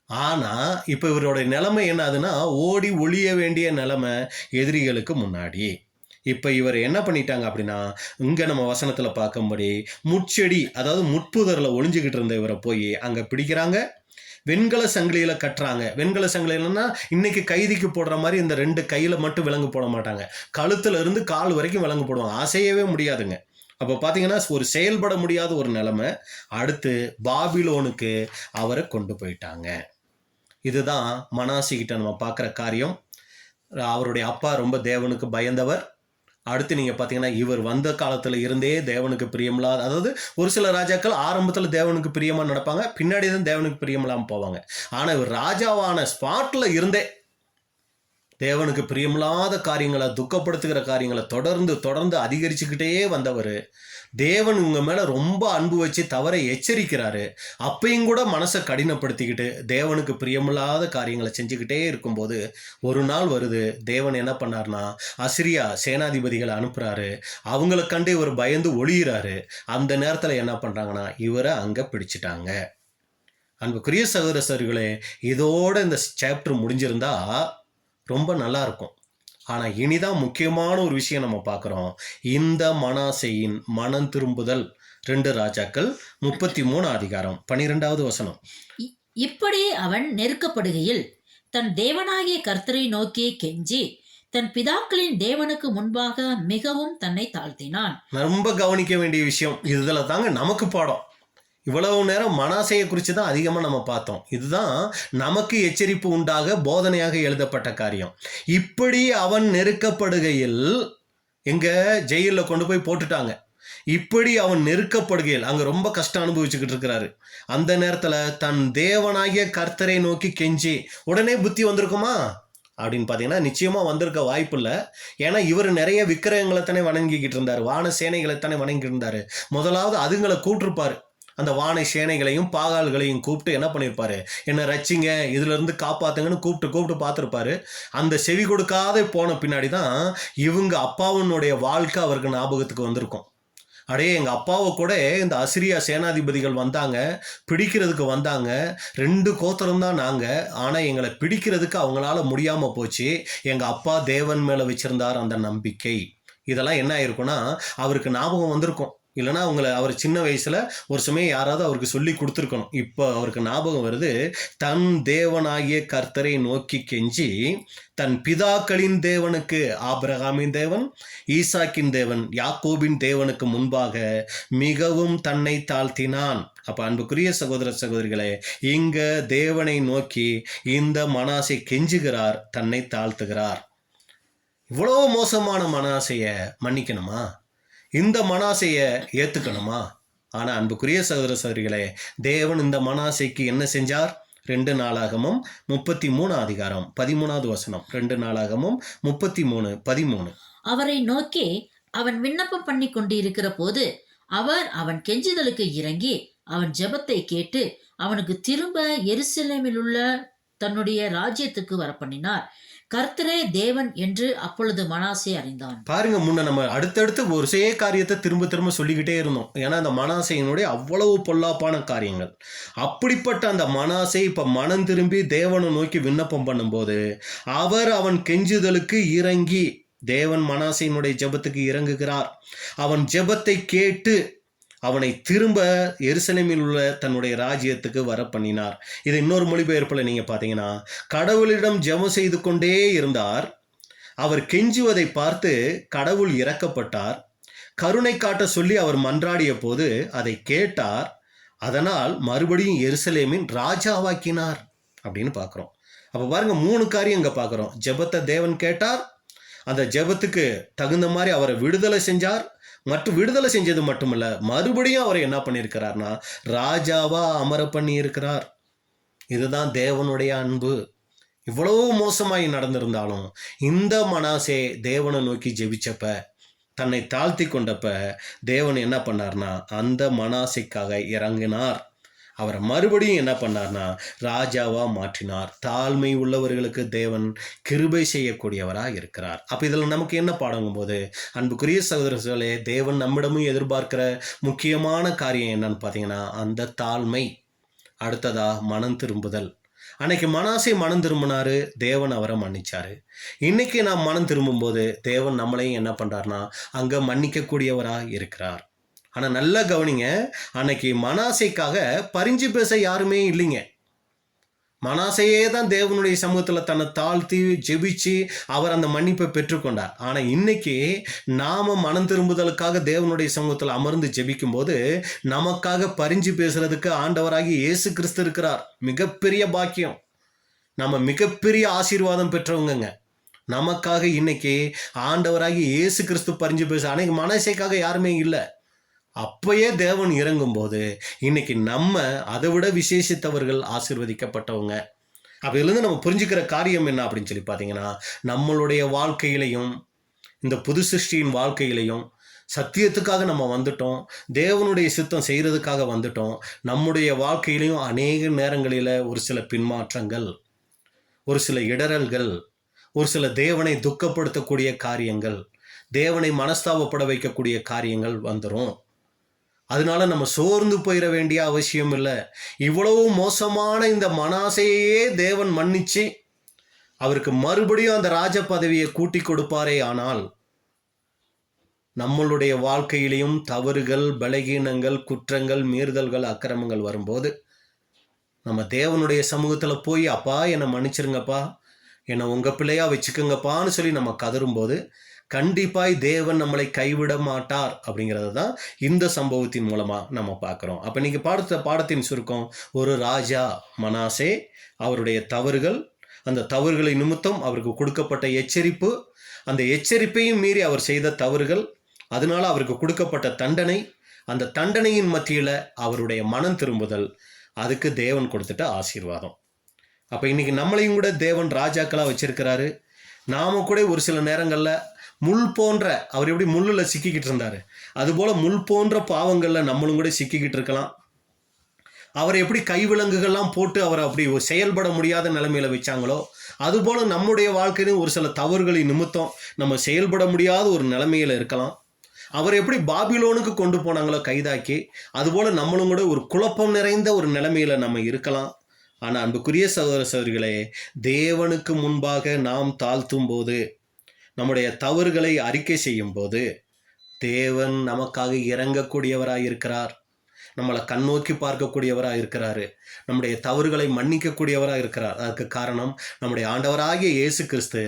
ஆனால் இப்போ இவரோட நிலைமை என்னதுன்னா, ஓடி ஒளிய வேண்டிய நிலைமை எதிரிகளுக்கு முன்னாடி. இப்போ இவர் என்ன பண்ணிட்டாங்க அப்படின்னா, இங்கே நம்ம வசனத்தில் பார்க்கும்படி முட்செடி, அதாவது முட்புதரில் ஒளிஞ்சுக்கிட்டு இருந்த இவரை போய் அங்கே பிடிக்கிறாங்க. வெண்கல சங்கிலியில கட்டுறாங்க. வெண்கல சங்கிலினா இன்னைக்கு கைதிக்கு போடுற மாதிரி இந்த 2 கையில மட்டும் விலங்கு போட மாட்டாங்க, கழுத்துல இருந்து கால் வரைக்கும் விலங்கு போடுவாங்க, அசையவே முடியாதுங்க. அப்போ பார்த்தீங்கன்னா ஒரு செயல்பட முடியாத ஒரு நிலைமை. அடுத்து பாபிலோனுக்கு அவரை கொண்டு போயிட்டாங்க. இதுதான் மனாசேகிட்ட நம்ம பார்க்குற காரியம். அவருடைய அப்பா ரொம்ப தேவனுக்கு பயந்தவர். அடுத்து நீங்கள் பார்த்தீங்கன்னா இவர் வந்த காலத்தில் இருந்தே தேவனுக்கு பிரியமில்லாத, அதாவது ஒரு சில ராஜாக்கள் ஆரம்பத்தில் தேவனுக்கு பிரியமாக நடப்பாங்க, பின்னாடி தான் தேவனுக்கு பிரியமில்லாமல் போவாங்க. ஆனால் இவர் ராஜாவான ஸ்பாட்டில் இருந்தே தேவனுக்கு பிரியமில்லாத காரியங்களை, துக்கப்படுத்துகிற காரியங்களை தொடர்ந்து அதிகரிச்சுக்கிட்டே வந்தவர். தேவன் உங்க மேல ரொம்ப அன்பு வச்சு தவறை எச்சரிக்கிறாரு, அப்பையும் கூட மனசை கடினப்படுத்திக்கிட்டு தேவனுக்கு பிரியமில்லாத காரியங்களை செஞ்சுக்கிட்டே இருக்கும்போது ஒரு நாள் வருது, தேவன் என்ன பண்ணார்னா அசிரியா சேனாதிபதிகளை அனுப்புறாரு. அவங்களை கண்டு இவர் பயந்து ஒளியிறாரு. அந்த நேரத்தில் என்ன பண்றாங்கன்னா இவரை அங்க பிடிச்சிட்டாங்க. அன்புக்குரிய சகோதரர்களே, இதோட இந்த சாப்டர் முடிஞ்சிருந்தா ரொம்ப நல்லா இருக்கும். ஆனால் இனிதான் முக்கியமான ஒரு விஷயம் நம்ம பார்க்குறோம். இந்த மனாசேயின் மனம் திரும்புதல் 2 ராஜாக்கள் 33 அதிகாரம் 12வது வசனம். இப்படி அவன் நெருக்கப்படுகையில் தன் தேவனாகிய கர்த்தரை நோக்கி கெஞ்சி தன் பிதாக்களின் தேவனுக்கு முன்பாக மிகவும் தன்னை தாழ்த்தினான். ரொம்ப கவனிக்க வேண்டிய விஷயம் இதுல தாங்க நமக்கு பாடம். இவ்வளவு நேரம் மனாசேயை குறித்து தான் அதிகமாக நம்ம பார்த்தோம். இதுதான் நமக்கு எச்சரிப்பு உண்டாக போதனையாக எழுதப்பட்ட காரியம். இப்படி அவன் நெருக்கப்படுகையில், எங்க ஜெயிலில் கொண்டு போய் போட்டுட்டாங்க. இப்படி அவன் நெருக்கப்படுகையில் அங்கே ரொம்ப கஷ்டம் அனுபவிச்சுக்கிட்டு இருக்கிறாரு. அந்த நேரத்தில் தன் தேவனாகிய கர்த்தரை நோக்கி கெஞ்சி, உடனே புத்தி வந்திருக்குமா அப்படின்னு பார்த்தீங்கன்னா நிச்சயமாக வந்திருக்க வாய்ப்பு இல்லை. ஏன்னா இவர் நிறைய விக்கிரகங்களை தானே வணங்கிக்கிட்டு இருந்தார், வான சேனைகளை தானே வணங்கிட்டு இருந்தார். முதலாவது அதுங்களை கூப்பிட்டுருப்பார். அந்த வானை சேனைகளையும் பாகால்களையும் கூப்பிட்டு என்ன பண்ணியிருப்பாரு, என்ன ரச்சிங்க, இதுல இருந்து காப்பாத்துங்கன்னு கூப்பிட்டு பார்த்துருப்பாரு. அந்த செவி கொடுக்காத போன பின்னாடி தான் இவங்க அப்பாவுனுடைய வாழ்க்கை அவருக்கு ஞாபகத்துக்கு வந்திருக்கும். அடே, எங்கள் அப்பாவை கூட இந்த அசிரியா சேனாதிபதிகள் வந்தாங்க, பிடிக்கிறதுக்கு வந்தாங்க, 2 கோத்திரம் தான் நாங்கள், ஆனால் எங்களை பிடிக்கிறதுக்கு அவங்களால முடியாமல் போச்சு. எங்கள் அப்பா தேவன் மேலே வச்சிருந்தார் அந்த நம்பிக்கை. இதெல்லாம் என்ன ஆயிருக்குன்னா அவருக்கு ஞாபகம் வந்திருக்கும். இல்லைனா அவர் சின்ன வயசில் ஒரு சமயம் யாராவது அவருக்கு சொல்லி கொடுத்துருக்கணும். இப்போ அவருக்கு ஞாபகம் வருது. தன் தேவனாகிய கர்த்தரை நோக்கி கெஞ்சி தன் பிதாக்களின் தேவனுக்கு, ஆபிரகாமின் தேவன், ஈசாக்கின் தேவன், யாக்கோபின் தேவனுக்கு முன்பாக மிகவும் தன்னை தாழ்த்தினான். அப்போ அன்புக்குரிய சகோதர சகோதரிகளே, இங்க தேவனை நோக்கி இந்த மனாசே கெஞ்சுகிறார், தன்னை தாழ்த்துகிறார். இவ்வளோ மோசமான மனாசையை மன்னிக்கணுமா? இந்த மனாசையை ஏற்றுக்கணுமா? ஆனால் அன்புக்குரிய சகோதர சகோதரிகளே, தேவன் இந்த மனாசைக்கு என்ன செஞ்சார்? 2 நாளாகமும் 33 அதிகாரம் 13வது வசனம். 2 நாளாகமும் 33:13. அவரை நோக்கி அவன் விண்ணப்பம் பண்ணி கொண்டிருக்கிற போது அவர் அவன் கெஞ்சுதலுக்கு இறங்கி அவன் ஜெபத்தை கேட்டு அவனுக்கு திரும்ப எருசலேமில் உள்ள தன்னுடைய ராஜ்யத்துக்கு வர பண்ணினார். கர்த்தரே தேவன் என்று அப்பொழுது மனாசே அறிந்தான். பாருங்க, முன்ன நம்ம அடுத்தடுத்து ஒரு சே காரியத்தை திரும்ப சொல்லிக்கிட்டே இருந்தோம். ஏன்னா அந்த மனாசையினுடைய அவ்வளவு பொல்லாப்பான காரியங்கள். அப்படிப்பட்ட அந்த மனாசை இப்ப மனம் திரும்பி தேவனை நோக்கி விண்ணப்பம் பண்ணும்போது அவன் கெஞ்சுதலுக்கு இறங்கி, தேவன் மனாசையினுடைய ஜெபத்துக்கு இறங்குகிறார். அவன் ஜெபத்தை கேட்டு அவனை திரும்ப எருசலேமில் உள்ள தன்னுடைய ராஜ்யத்துக்கு வர பண்ணினார். இது இன்னொரு மொழிபெயர்ப்பில் நீங்கள் பார்த்தீங்கன்னா, கடவுளிடம் ஜெபம் செய்து கொண்டே இருந்தார். அவர் கெஞ்சுவதை பார்த்து கடவுள் இரக்கப்பட்டார். கருணை காட்ட சொல்லி அவர் மன்றாடிய போது அதை கேட்டார். அதனால் மறுபடியும் எருசலேமின் ராஜாவாக்கினார் அப்படின்னு பார்க்குறோம். அப்போ பாருங்க, 3 காரியம் இங்கே பார்க்குறோம். ஜெபத்தை தேவன் கேட்டார், அந்த ஜெபத்துக்கு தகுந்த மாதிரி அவரை விடுதலை செஞ்சார். மற்றும் விடுதலை செஞ்சது மட்டுமல்ல, மறுபடியும் அவரை என்ன பண்ணியிருக்கிறார்னா ராஜாவா அமர பண்ணி இருக்கிறார். இதுதான் தேவனுடைய அன்பு. இவ்வளவு மோசமாய் நடந்திருந்தாலும் இந்த மனாசே தேவனை நோக்கி ஜெபிச்சப்ப, தன்னை தாழ்த்தி கொண்டப்ப தேவன் என்ன பண்ணார்னா அந்த மனாசைக்காக இறங்கினார். அவரை மறுபடியும் என்ன பண்ணார்னா ராஜாவா மாற்றினார். தாழ்மை உள்ளவர்களுக்கு தேவன் கிருபை செய்யக்கூடியவராக இருக்கிறார். அப்போ இதில் நமக்கு என்ன பாடங்கும் போது, அன்புக்குரிய சகோதரர்களே, தேவன் நம்மிடமும் எதிர்பார்க்கிற முக்கியமான காரியம் என்னன்னு பார்த்தீங்கன்னா அந்த தாழ்மை. அடுத்ததா மனம் திரும்புதல். அன்னைக்கு மனாசே மனம் திரும்பினாரு, தேவன் அவரை மன்னிச்சாரு. இன்னைக்கு நாம் மனம் திரும்பும்போது தேவன் நம்மளையும் என்ன பண்றாருனா அங்க மன்னிக்கக்கூடியவராக இருக்கிறார். ஆனால் நல்லா கவனிங்க, அன்னைக்கு மனாசைக்காக பரிஞ்சு பேச யாருமே இல்லைங்க. மனாசையே தான் தேவனுடைய சமூகத்தில் தன்னை தாழ்த்தி ஜெபிச்சு அவர் அந்த மன்னிப்பை பெற்றுக்கொண்டார். ஆனால் இன்னைக்கு நாம மனம் திரும்புதலுக்காக தேவனுடைய சமூகத்தில் அமர்ந்து ஜெபிக்கும் போது நமக்காக பரிஞ்சு பேசுறதுக்கு ஆண்டவராகி இயேசு கிறிஸ்து இருக்கிறார். மிகப்பெரிய பாக்கியம், நம்ம மிகப்பெரிய ஆசீர்வாதம் பெற்றவங்க. நமக்காக இன்னைக்கு ஆண்டவராகி இயேசு கிறிஸ்து பரிஞ்சு பேச அன்னைக்கு மனசைக்காக யாருமே இல்லை. அப்பயே தேவன் இறங்கும் போது இன்னைக்கு நம்ம அதை விட விசேஷித்தவர்கள், ஆசீர்வதிக்கப்பட்டவங்க. அப்படிலேருந்து நம்ம புரிஞ்சுக்கிற காரியம் என்ன அப்படின்னு சொல்லி பார்த்தீங்கன்னா, நம்மளுடைய வாழ்க்கையிலையும் இந்த புது சிருஷ்டியின் வாழ்க்கையிலையும் சத்தியத்துக்காக நம்ம வந்துட்டோம், தேவனுடைய சித்தம் செய்கிறதுக்காக வந்துட்டோம். நம்முடைய வாழ்க்கையிலையும் அநேக நேரங்களில் ஒரு சில பின்மாற்றங்கள், ஒரு சில இடறல்கள், ஒரு சில தேவனை துக்கப்படுத்தக்கூடிய காரியங்கள், தேவனை மனஸ்தாபப்பட வைக்கக்கூடிய காரியங்கள் வந்துடும். அதனால நம்ம சோர்ந்து போயிட வேண்டிய அவசியம் இல்லை. இவ்வளவு மோசமான இந்த மனாசையே தேவன் மன்னிச்சு அவருக்கு மறுபடியும் அந்த ராஜ பதவியை கூட்டி கொடுப்பாரே. ஆனால் நம்மளுடைய வாழ்க்கையிலையும் தவறுகள், பலகீனங்கள், குற்றங்கள், மீறுதல்கள், அக்கிரமங்கள் வரும்போது நம்ம தேவனுடைய சமூகத்தில் போய் அப்பா என்னை மன்னிச்சிருங்கப்பா, என்னை உங்கள் பிள்ளையா வச்சுக்கோங்கப்பான்னு சொல்லி நம்ம கதரும்போது கண்டிப்பாய் தேவன் நம்மளை கைவிட மாட்டார். அப்படிங்கிறது தான் இந்த சம்பவத்தின் மூலமாக நம்ம பார்க்குறோம். அப்போ நீங்கள் பாடத்தின் சுருக்கம், ஒரு ராஜா மனாசே, அவருடைய தவறுகள், அந்த தவறுகளை நிமித்தம் அவருக்கு கொடுக்கப்பட்ட எச்சரிப்பு, அந்த எச்சரிப்பையும் மீறி அவர் செய்த தவறுகள், அதனால அவருக்கு கொடுக்கப்பட்ட தண்டனை, அந்த தண்டனையின் மத்தியில் அவருடைய மனம் திரும்புதல், அதுக்கு தேவன் கொடுத்துட்ட ஆசீர்வாதம். அப்போ இன்னைக்கு நம்மளையும் கூட தேவன் ராஜாக்களாக வச்சிருக்கிறாரு. நாம கூட ஒரு சில நேரங்களில் முள் போன்ற, அவர் எப்படி முள்ளில் சிக்கிக்கிட்டு இருந்தார், அதுபோல் முள் போன்ற பாவங்களில் நம்மளும் கூட சிக்கிக்கிட்டு இருக்கலாம். அவரை எப்படி கைவிலங்குகள்லாம் போட்டு அவரை அப்படி செயல்பட முடியாத நிலைமையில வச்சாங்களோ, அதுபோல் நம்முடைய வாழ்க்கையிலும் ஒரு சில தவறுகளின் நிமித்தம் நம்ம செயல்பட முடியாத ஒரு நிலைமையில் இருக்கலாம். அவர் எப்படி பாபிலோனுக்கு கொண்டு போனாங்களோ கைதாக்கி, அதுபோல் நம்மளும் கூட ஒரு குழப்பம் நிறைந்த ஒரு நிலைமையில் நம்ம இருக்கலாம். ஆனால் அன்புக்குரிய சகோதர சகோதரிகளே, தேவனுக்கு முன்பாக நாம் தாழ்த்தும் போது, நம்முடைய தவறுகளை அறிக்கை செய்யும் போது, தேவன் நமக்காக இறங்கக்கூடியவராக இருக்கிறார், நம்மளை கண்ணோக்கி பார்க்கக்கூடியவராக இருக்கிறாரு, நம்முடைய தவறுகளை மன்னிக்கக்கூடியவராக இருக்கிறார். அதுக்கு காரணம் நம்முடைய ஆண்டவராகிய இயேசு கிறிஸ்து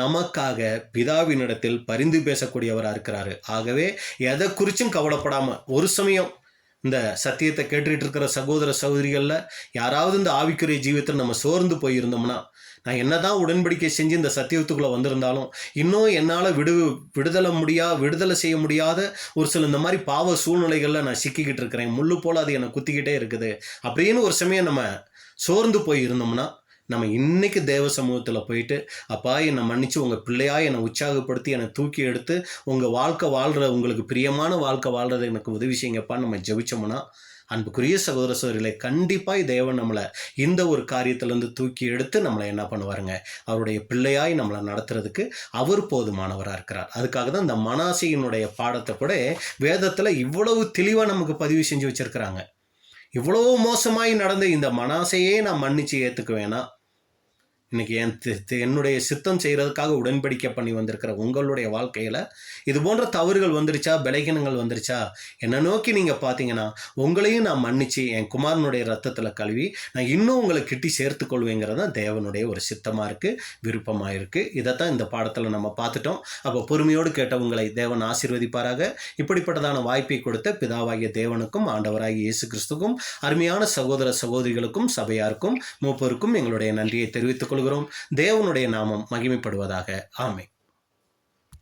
நமக்காக பிதாவினிடத்தில் பரிந்து பேசக்கூடியவராக இருக்கிறாரு. ஆகவே எதை குறிச்சும் கவலைப்படாமல், ஒரு சமயம் இந்த சத்தியத்தை கேட்டுக்கிட்டு இருக்கிற சகோதர சகோதரிகளில் யாராவது இந்த ஆவிக்குரிய ஜீவியத்தில் நம்ம சோர்ந்து போயிருந்தோம்னா, நான் என்னதான் உடன்படிக்கை செஞ்சு இந்த சத்தியத்துக்குள்ளே வந்திருந்தாலும் இன்னும் என்னால் விடுதலை செய்ய முடியாத ஒரு சில இந்த மாதிரி பாவ சூழ்நிலைகளில் நான் சிக்கிக்கிட்டு இருக்கிறேன், முள்ளு போல் அது என்னை குத்திக்கிட்டே இருக்குது அப்படின்னு ஒரு சமயம் நம்ம சோர்ந்து போய் இருந்தோம்னா, நம்ம இன்னைக்கு தேவ சமூகத்தில் போயிட்டு, அப்பா என்னை மன்னிச்சு உங்கள் பிள்ளையாக என்னை உற்சாகப்படுத்தி என்னை தூக்கி எடுத்து உங்கள் வாழ்க்கை வாழ்கிற, உங்களுக்கு பிரியமான வாழ்க்கை வாழ்கிறத எனக்கு உதவி செய்யுங்கப்பான்னு நம்ம ஜெபிச்சோம்னா, அன்புக்குரிய சகோதர சகோதரிகளை, கண்டிப்பாக தேவன் நம்மளை இந்த ஒரு காரியத்திலேருந்து தூக்கி எடுத்து நம்மளை என்ன பண்ணுவாருங்க, அவருடைய பிள்ளையாய் நம்மளை நடத்துறதுக்கு அவர் போதுமானவராக இருக்கிறார். அதுக்காக தான் இந்த மனாசையினுடைய பாடத்தை கூட வேதத்தில் இவ்வளவு தெளிவாக நமக்கு பதிவு செஞ்சு வச்சுருக்கிறாங்க. இவ்வளவு மோசமாய் நடந்த இந்த மனாசையே நான் மன்னிச்சு ஏற்றுக்குவேனா, இன்னைக்கு என்னுடைய சித்தம் செய்கிறதுக்காக உடன்படிக்கை பண்ணி வந்திருக்கிற உங்களுடைய வாழ்க்கையில் இது போன்ற தவறுகள் வந்துருச்சா, பலகீனங்கள் வந்துருச்சா, என்னை நோக்கி நீங்கள் பார்த்தீங்கன்னா உங்களையும் நான் மன்னிச்சு என் குமாரனுடைய ரத்தத்தில் கழுவி நான் இன்னும் உங்களை கிட்டி சேர்த்துக்கொள்வேங்கிறது தான் தேவனுடைய ஒரு சித்தமாக இருக்குது, விருப்பமாக இருக்குது. இதைத்தான் இந்த பாடத்தில் நம்ம பார்த்துட்டோம். அப்போ பொறுமையோடு கேட்ட உங்களை தேவன் ஆசீர்வதிப்பாராக. இப்படிப்பட்டதான வாய்ப்பை கொடுத்த பிதாவாகிய தேவனுக்கும் ஆண்டவராகிய இயேசு கிறிஸ்துக்கும் அருமையான சகோதர சகோதரிகளுக்கும் சபையாருக்கும் மூப்பருக்கும் எங்களுடைய நன்றியை தெரிவித்துக் கொள்கிறோம். தேவனுடைய நாமம் மகிமைப்படுவதாக. ஆமென்.